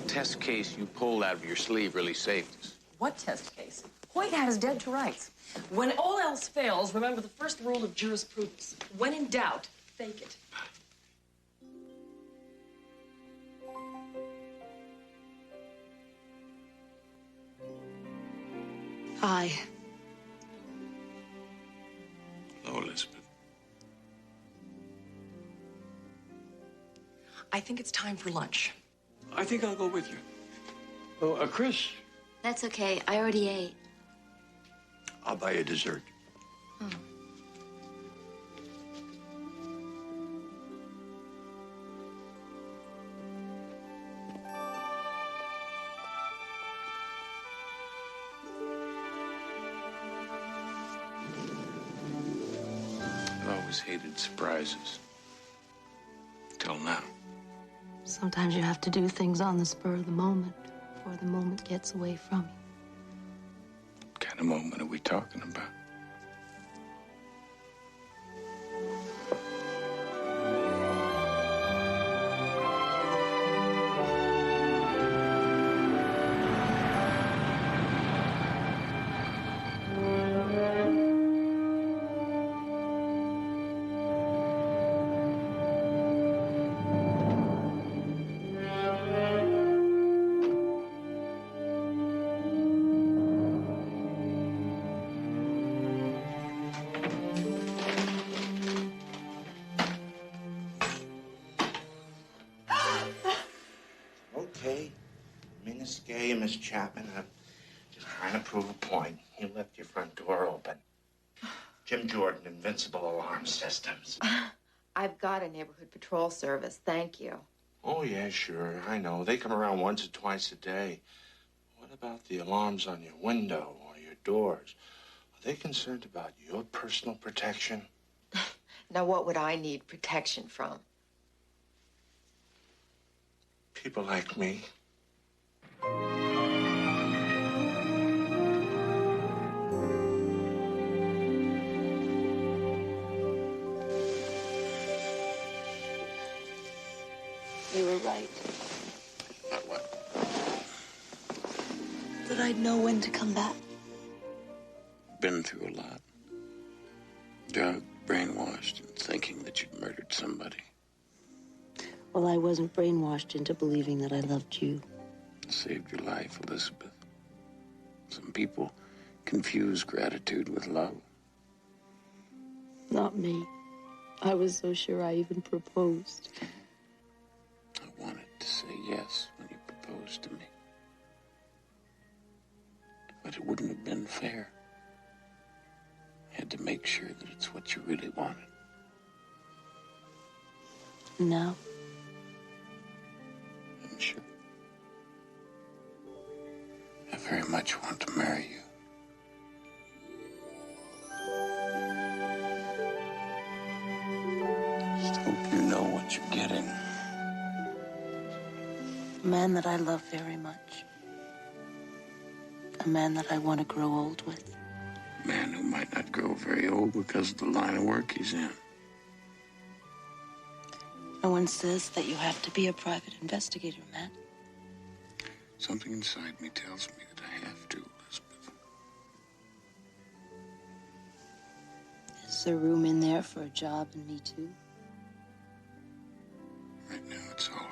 Test case you pulled out of your sleeve really saved us. What test case? Hoyt had us dead to rights. When all else fails, remember the first rule of jurisprudence. When in doubt, fake it. Hi. Hello, Elizabeth. I think it's time for lunch. I think I'll go with you. Oh, Chris, That's okay. I already ate. I'll buy you dessert. I've always hated surprises. Till now. Sometimes you have to do things on the spur of the moment before the moment gets away from you. What kind of moment are we talking about? Okay. Miss Gay and Miss Chapman, I'm just trying to prove a point. You left your front door open. Jim Jordan, Invincible Alarm Systems. I've got a neighborhood patrol service. Thank you. Oh, yeah, sure. I know. They come around once or twice a day. What about the alarms on your window or your doors? Are they concerned about your personal protection? Now, what would I need protection from? People like me. You were right. About what? That I'd know when to come back. Been through a lot. Drugged, brainwashed, and thinking that you'd murdered somebody. Well, I wasn't brainwashed into believing that I loved you. Saved your life, Elizabeth. Some people confuse gratitude with love. Not me. I was so sure I even proposed. I wanted to say yes when you proposed to me. But it wouldn't have been fair. I had to make sure that it's what you really wanted. Now? I'm sure. I very much want to marry you. Just hope you know what you're getting. A man that I love very much. A man that I want to grow old with. A man who might not grow very old because of the line of work he's in. No one says that you have to be a private investigator, Matt. Something inside me tells me that I have to, Elizabeth. Is there room in there for a job and me too? Right now, it's all yours.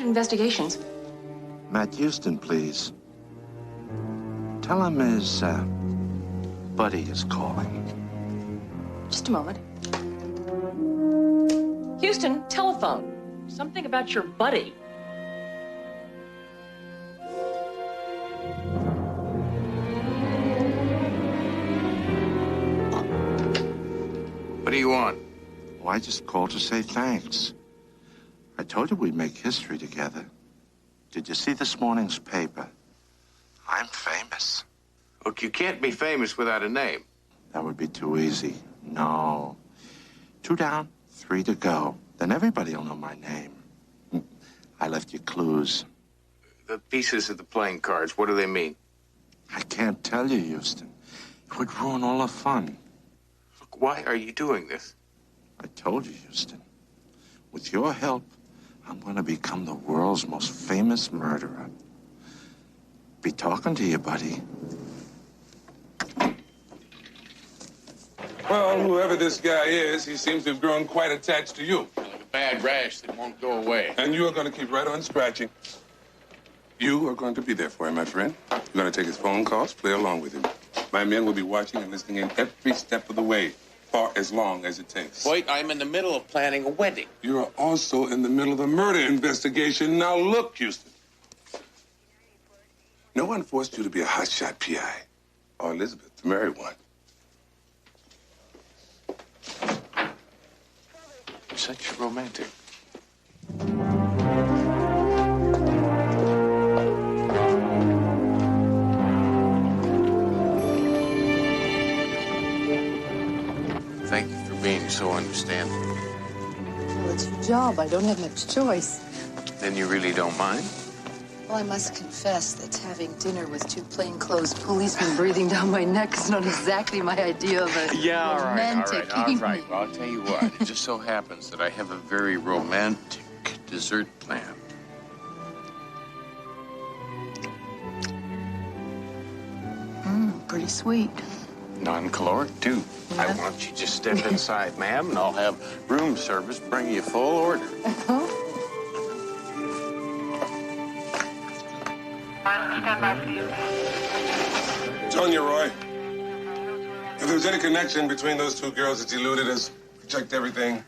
Investigations. Matt Houston, please. Tell him his, buddy is calling. Just a moment. Houston, telephone. Something about your buddy. What do you want? Well, I just called to say thanks. I told you we'd make history together. Did you see this morning's paper? I'm famous. Look, you can't be famous without a name. That would be too easy. No. 2 down, 3 to go. Then everybody will know my name. I left you clues. The pieces of the playing cards, what do they mean? I can't tell you, Houston. It would ruin all the fun. Look, why are you doing this? I told you, Houston. With your help, I'm going to become the world's most famous murderer. Be talking to you, buddy. Well, whoever this guy is, he seems to have grown quite attached to you. Like a bad rash that won't go away. And you are going to keep right on scratching. You are going to be there for him, my friend. You're going to take his phone calls, play along with him. My men will be watching and listening in every step of the way, for as long as it takes. Wait, I'm in the middle of planning a wedding. You are also in the middle of a murder investigation. Now look, Houston. No one forced you to be a hotshot PI, or Elizabeth to marry one. You're such a romantic. Thank you for being so understanding. Well, it's your job. I don't have much choice. Then you really don't mind? Well, I must confess that having dinner with 2 plainclothes policemen breathing down my neck is not exactly my idea of a romantic evening. Well, I'll tell you what. It just so happens that I have a very romantic dessert plan. Pretty sweet. Non-caloric, too. Yeah. I want you to just step inside, ma'am, and I'll have room service bring you full order. Tonya Roy, if there's any connection between those 2 girls that eluded us, we checked everything.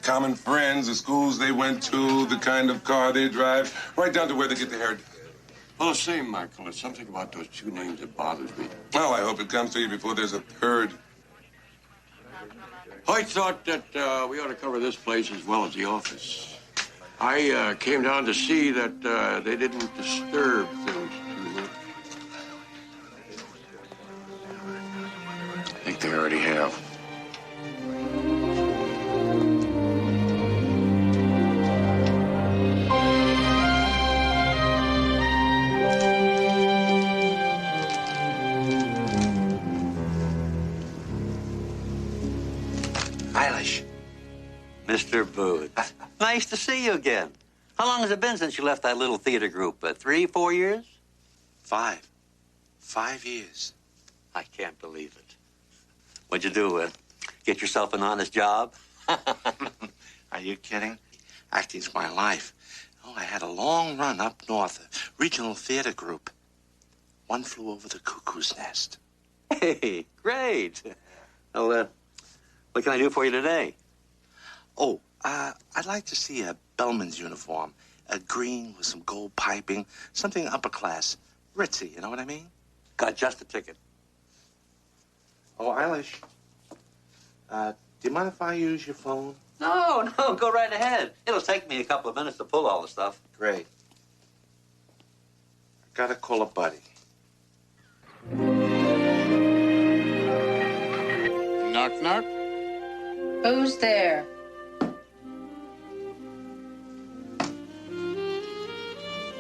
Common friends, the schools they went to, the kind of car they drive, right down to where they get their hair. All the same, Michael, there's something about those 2 names that bothers me. Well, I hope it comes to you before there's a 3rd. I thought that we ought to cover this place as well as the office. I came down to see that they didn't disturb things too much. I think they already have. Eilish. Mr. Booth. Nice to see you again. How long has it been since you left that little theater group? 3, 4 years? 5. 5 years. I can't believe it. What'd you do? Get yourself an honest job? Are you kidding? Acting's my life. Oh, I had a long run up north, a regional theater group. One flew over the cuckoo's nest. Hey, great. Well, what can I do for you today? Oh, I'd like to see a bellman's uniform. A green with some gold piping. Something upper class. Ritzy, you know what I mean? Got just a ticket. Oh, Eilish. Do you mind if I use your phone? No, go right ahead. It'll take me a couple of minutes to pull all the stuff. Great. I gotta call a buddy. Knock, knock. Who's there?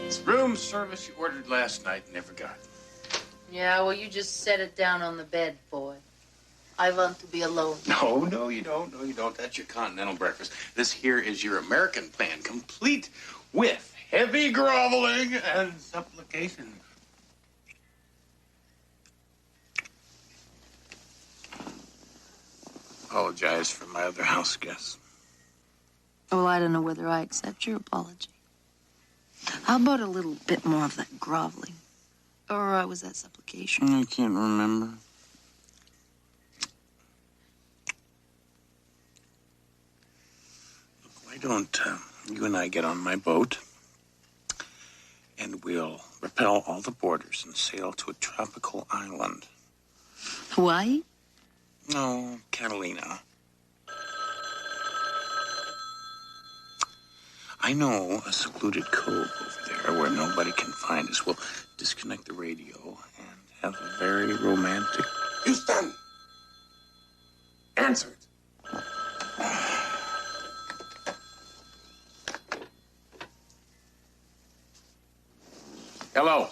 It's room service you ordered last night and never got. Yeah, well, you just set it down on the bed, boy. I want to be alone. No, you don't. No, you don't. That's your continental breakfast. This here is your American plan, complete with heavy groveling and supplication. Apologize for my other house guests. Well, I don't know whether I accept your apology. How about a little bit more of that groveling? Or was that supplication? I can't remember. Look, why don't you and I get on my boat, and we'll repel all the borders and sail to a tropical island. Hawaii? No, Catalina. I know a secluded cove over there where nobody can find us. We'll disconnect the radio and have a very romantic... Houston! Answer it. Hello.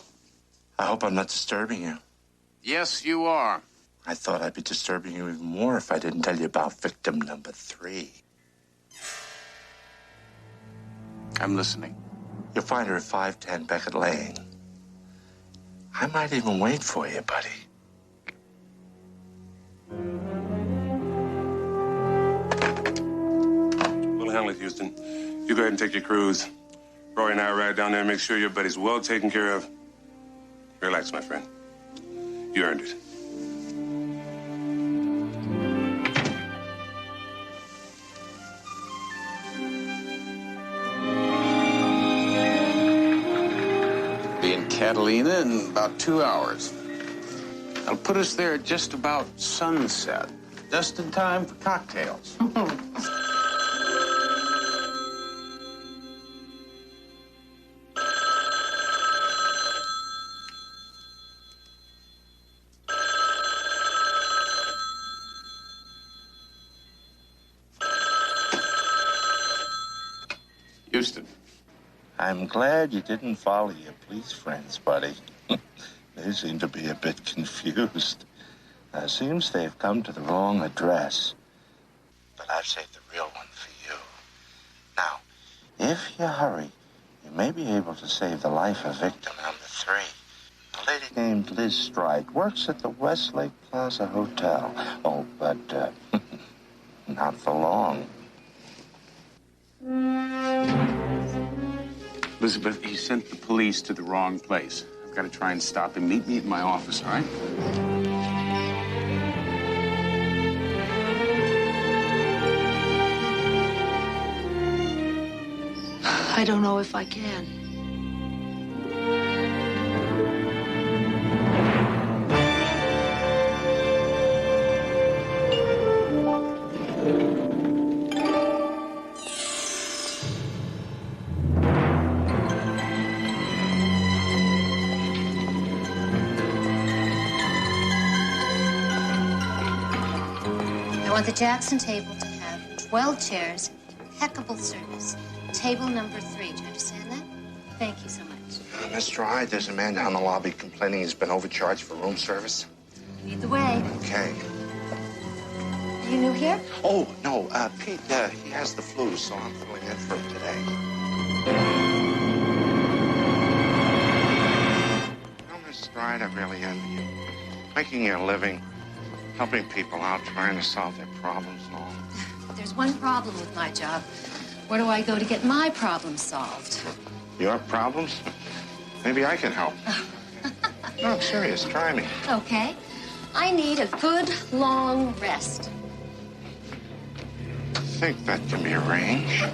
I hope I'm not disturbing you. Yes, you are. I thought I'd be disturbing you even more if I didn't tell you about victim number 3. I'm listening. You'll find her at 510 Beckett Lane. I might even wait for you, buddy. We'll handle it, Houston. You go ahead and take your cruise. Roy and I ride down there and make sure your buddy's well taken care of. Relax, my friend. You earned it. Be in Catalina in about 2 hours. I'll put us there at just about sunset, just in time for cocktails. Houston. I'm glad you didn't follow your police friends, buddy. They seem to be a bit confused. Seems they've come to the wrong address. But I've saved the real one for you. Now, if you hurry, you may be able to save the life of victim number 3. A lady named Liz Strike works at the Westlake Plaza Hotel. Oh, but not for long. Elizabeth, he sent the police to the wrong place. I've got to try and stop him. Meet me at my office, all right? I don't know if I can. I want the Jackson table to have 12 chairs, impeccable service. Table number 3. Do you understand that? Thank you so much. Mr. Hyde, there's a man down the lobby complaining he's been overcharged for room service. Lead the way. Okay. Are you new here? Oh, no, Pete, he has the flu, so I'm filling in for him today. No, Mr. Hyde, I really envy you. Making your living, helping people out, trying to solve their problems and all. There's one problem with my job. Where do I go to get my problem solved? Your problems? Maybe I can help. No, I'm serious. Try me. Okay. I need a good, long rest. I think that can be arranged.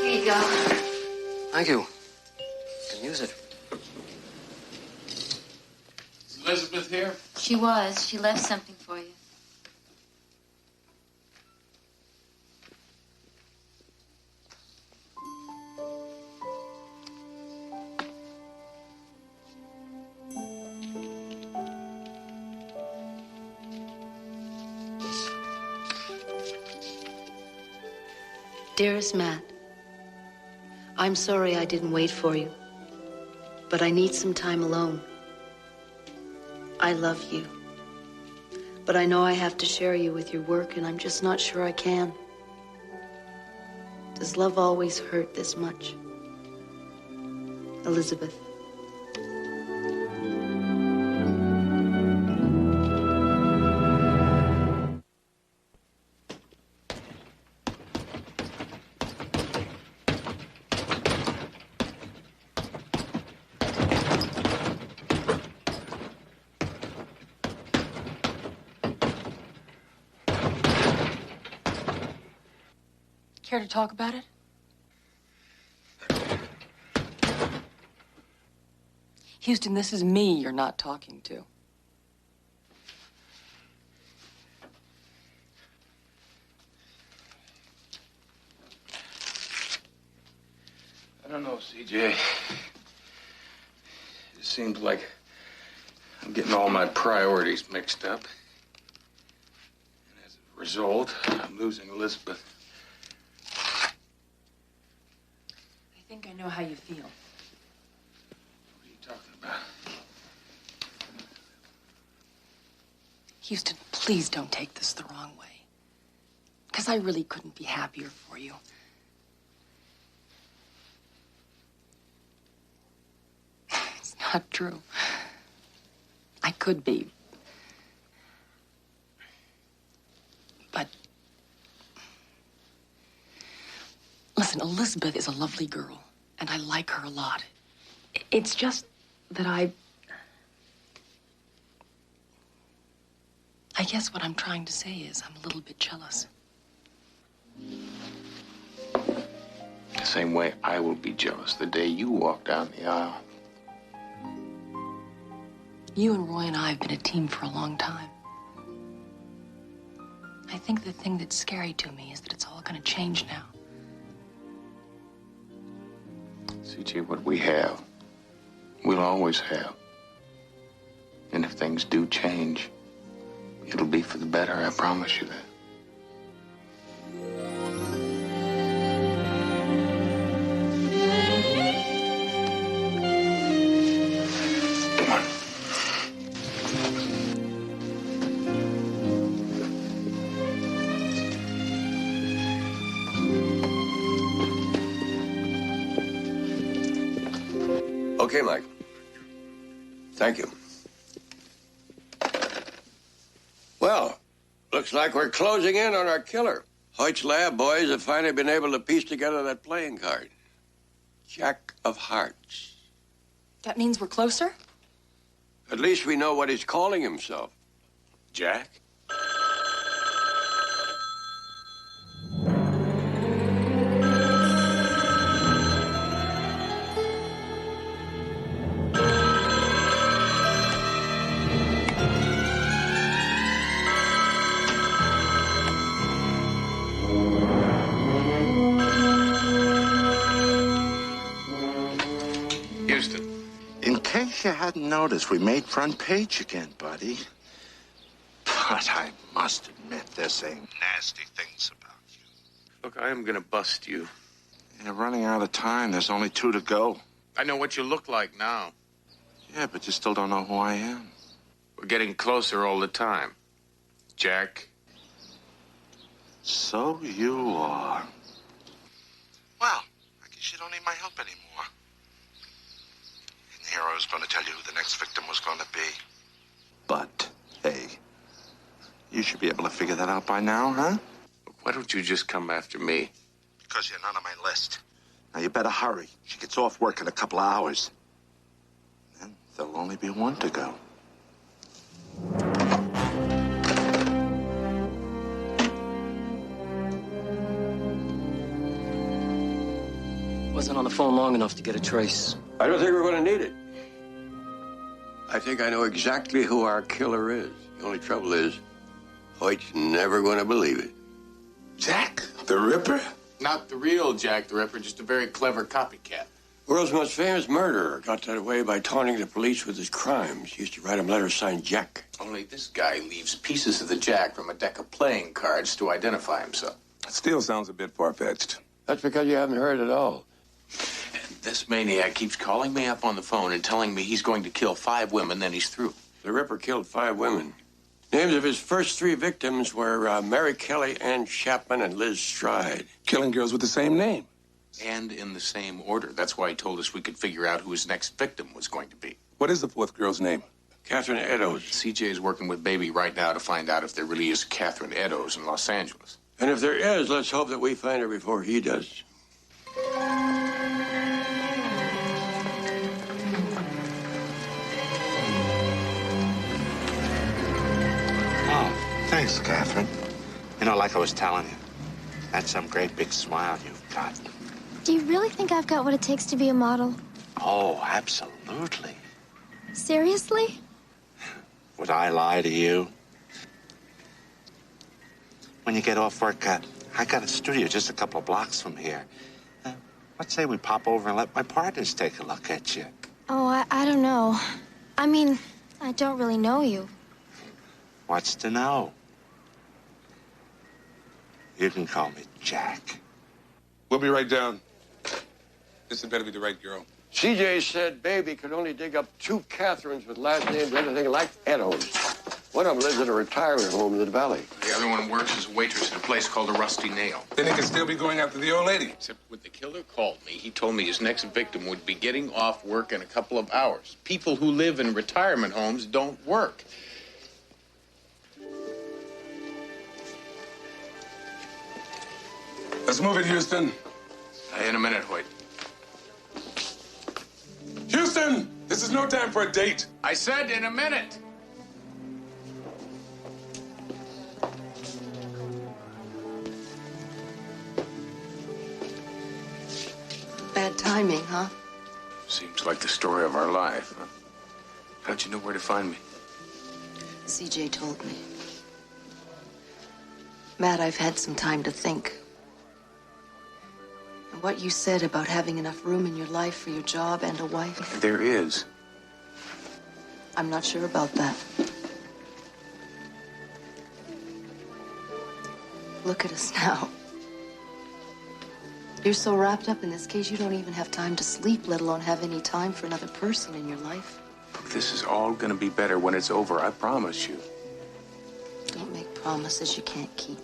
Here you go. Thank you. can use it. Is Elizabeth here? She was. She left something for you. Dearest Matt, I'm sorry I didn't wait for you, but I need some time alone. I love you, but I know I have to share you with your work, and I'm just not sure I can. Does love always hurt this much? Elizabeth. Care to talk about it? Houston, this is me you're not talking to. I don't know, CJ. It seems like I'm getting all my priorities mixed up. And as a result, I'm losing Elizabeth. I think I know how you feel. What are you talking about? Houston, please don't take this the wrong way. Because I really couldn't be happier for you. It's not true. I could be. But listen, Elizabeth is a lovely girl, and I like her a lot. It's just that I guess what I'm trying to say is I'm a little bit jealous. The same way I will be jealous the day you walk down the aisle. You and Roy and I have been a team for a long time. I think the thing that's scary to me is that it's all going to change now. CJ, what we have, we'll always have. And if things do change, it'll be for the better, I promise you that. Come on. Okay, Mike. Thank you. Well, looks like we're closing in on our killer. Hoyt's lab boys have finally been able to piece together that playing card. Jack of Hearts. That means we're closer? At least we know what he's calling himself. Jack? Houston. In case you hadn't noticed, we made front page again, buddy. But I must admit, they're saying nasty things about you. Look, I am gonna bust you. You're running out of time. There's only 2 to go. I know what you look like now. Yeah, but you still don't know who I am. We're getting closer all the time. Jack. So you are. Well, I guess you don't need my help anymore. And here I was going to tell you who the next victim was going to be. But, hey, you should be able to figure that out by now, huh? Why don't you just come after me? Because you're not on my list. Now, you better hurry. She gets off work in a couple of hours. Then there'll only be 1 to go. Wasn't on the phone long enough to get a trace. I don't think we're going to need it. I think I know exactly who our killer is. The only trouble is, Hoyt's never going to believe it. Jack the Ripper? Not the real Jack the Ripper, just a very clever copycat. World's most famous murderer got that way by taunting the police with his crimes. He used to write him letters signed Jack. Only this guy leaves pieces of the Jack from a deck of playing cards to identify himself. That still sounds a bit far-fetched. That's because you haven't heard it all. And this maniac keeps calling me up on the phone and telling me he's going to kill 5 women, then he's through. The Ripper killed 5 women. Names of his first 3 victims were Mary Kelly, Ann Chapman, and Liz Stride. Killing girls with the same name. And in the same order. That's why he told us we could figure out who his next victim was going to be. What is the 4th girl's name? Catherine Eddowes. CJ is working with Baby right now to find out if there really is Catherine Eddowes in Los Angeles. And if there is, let's hope that we find her before he does. Oh, thanks, Catherine. You know, like I was telling you, that's some great big smile you've got. Do you really think I've got what it takes to be a model? Oh, absolutely. Seriously? Would I lie to you? When you get off work, I got a studio just a couple of blocks from here. Let's say we pop over and let my partners take a look at you. Oh, I don't know. I mean, I don't really know you. What's to know? You can call me Jack. We'll be right down. This had better be the right girl. CJ said Baby could only dig up 2 Catherines with last names anything like Eddowes. One of them lives in a retirement home in the valley. The other one works as a waitress at a place called the Rusty Nail. Then he could still be going after the old lady. Except when the killer called me, he told me his next victim would be getting off work in a couple of hours. People who live in retirement homes don't work. Let's move it, Houston. In a minute, Hoyt. Houston! This is no time for a date. I said in a minute. Bad timing, huh? Seems like the story of our life, huh? How'd you know where to find me? CJ told me. Matt, I've had some time to think. And what you said about having enough room in your life for your job and a wife, There is. I'm not sure about that. Look at us now. You're so wrapped up in this case, you don't even have time to sleep, let alone have any time for another person in your life. This is all gonna be better when it's over, I promise you. Don't make promises you can't keep.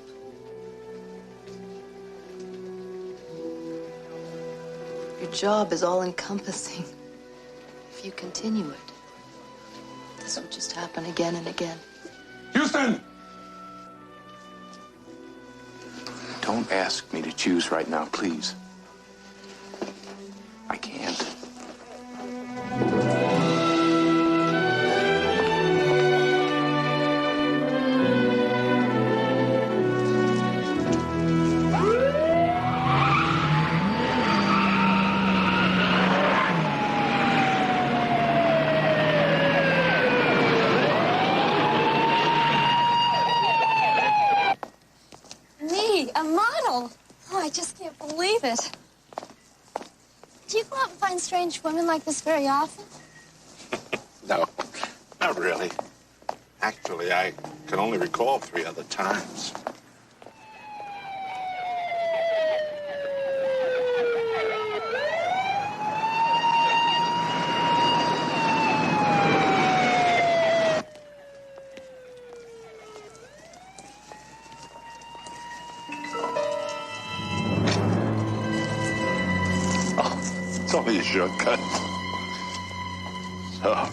Your job is all-encompassing. If you continue it, this will just happen again and again. Houston! Don't ask me to choose right now, please. I can't. Me, a model? Oh, I just can't believe it. Do you go out and find strange women like this very often? No, not really. Actually, I can only recall 3 other times. Oh, it's only a shortcut. So.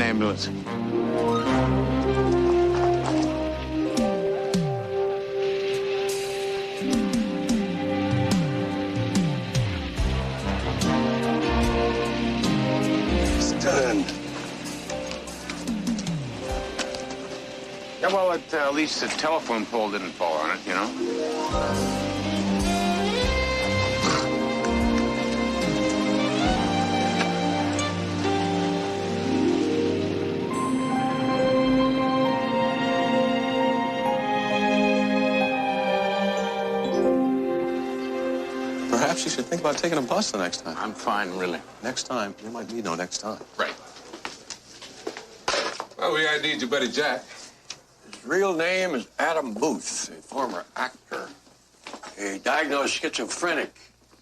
ambulance. Stunned. Yeah, well, at least the telephone pole didn't fall on it, you know? Perhaps you should think about taking a bus the next time. I'm fine, really. Next time? There might be no next time. Right. Well, we ID'd your buddy Jack. His real name is Adam Booth, a former actor. A diagnosed schizophrenic.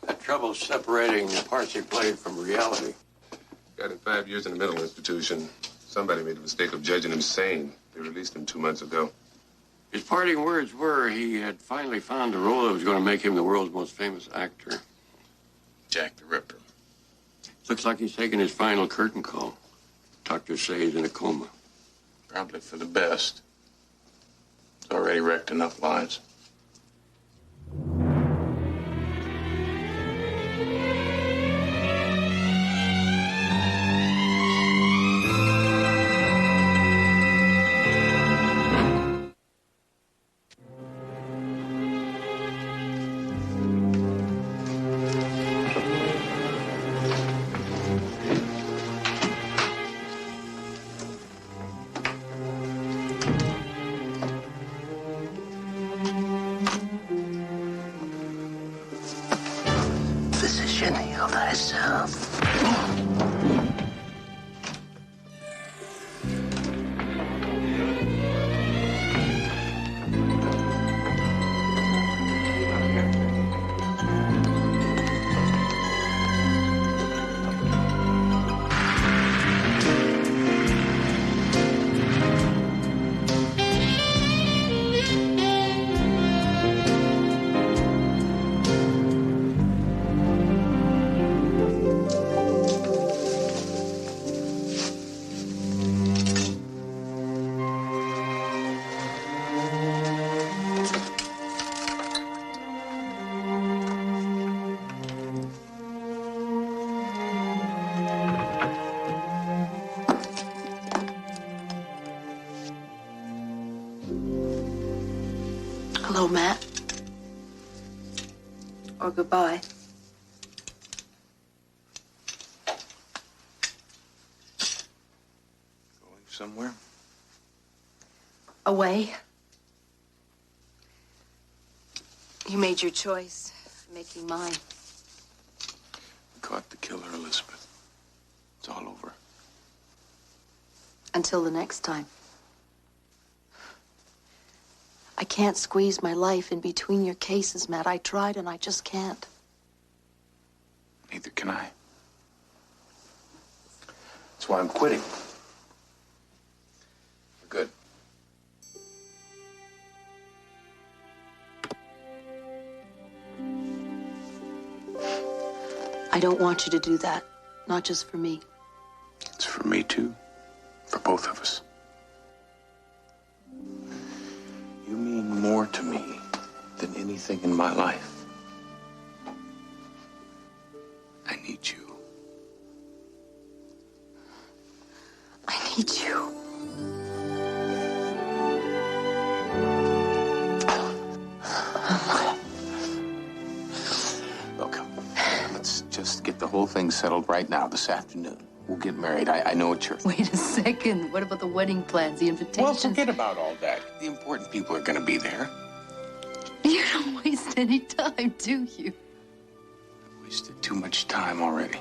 Had trouble separating the parts he played from reality. Got him 5 years in a mental institution. Somebody made the mistake of judging him sane. They released him 2 months ago. His parting words were he had finally found the role that was going to make him the world's most famous actor. Jack the Ripper. Looks like he's taking his final curtain call. Doctors say he's in a coma. Probably for the best. It's already wrecked enough lives. Physician, heal thyself. Hello, Matt. Or goodbye. Going somewhere? Away. You made your choice. I'm making mine. We caught the killer, Elizabeth. It's all over. Until the next time. I can't squeeze my life in between your cases, Matt. I tried and I just can't. Neither can I. That's why I'm quitting. For good. I don't want you to do that. Not just for me. It's for me, too. For both of us. You mean more to me than anything in my life. I need you. I need you. Look, let's just get the whole thing settled right now, this afternoon. We'll get married. I know it's your... Wait a second. What about the wedding plans, the invitations? Well, forget about all that. The important people are going to be there. You don't waste any time, do you? I've wasted too much time already.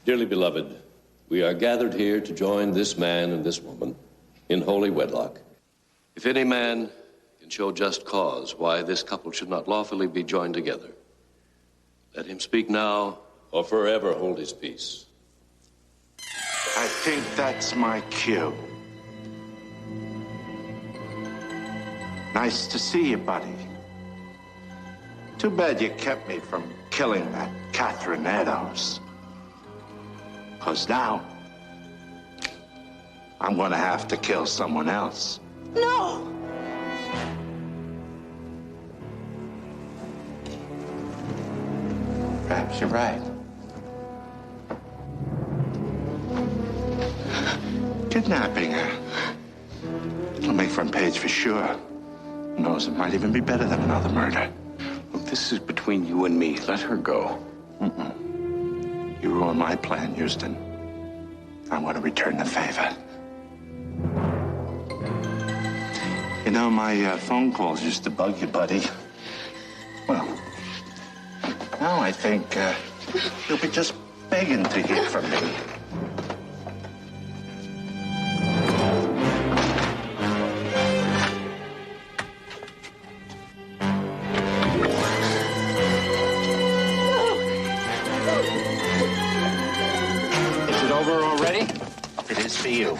Dearly beloved, we are gathered here to join this man and this woman in holy wedlock. If any man can show just cause why this couple should not lawfully be joined together, let him speak now or forever hold his peace. I think that's my cue. Nice to see you, buddy. Too bad you kept me from killing that Catherine Eddowes. 'Cause now, I'm gonna have to kill someone else. No! Perhaps you're right. Kidnapping her. It'll make front page for sure. Who knows, it might even be better than another murder. Look, this is between you and me. Let her go. You ruined my plan, Houston. I want to return the favor. You know, my phone calls used to bug you, buddy. Well, now I think you'll be just begging to hear from me. Is it over already? It is for you.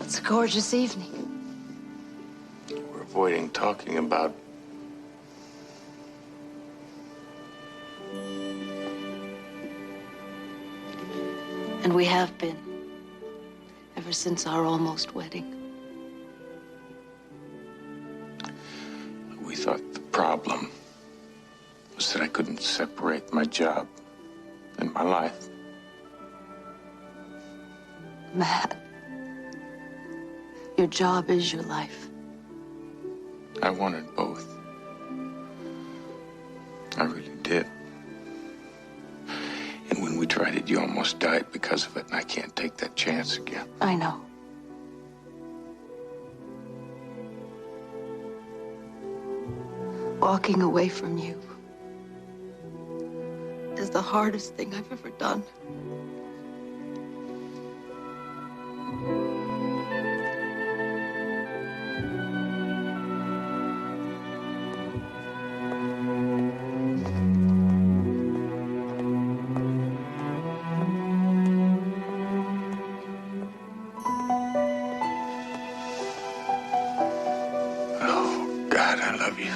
It's a gorgeous evening. We're avoiding talking about... And we have been. Ever since our almost wedding. We thought the problem was that I couldn't separate my job and my life. Matt. Your job is your life. I wanted both. I really did. And when we tried it, you almost died because of it, and I can't take that chance again. I know. Walking away from you is the hardest thing I've ever done. Oh, God, I love you.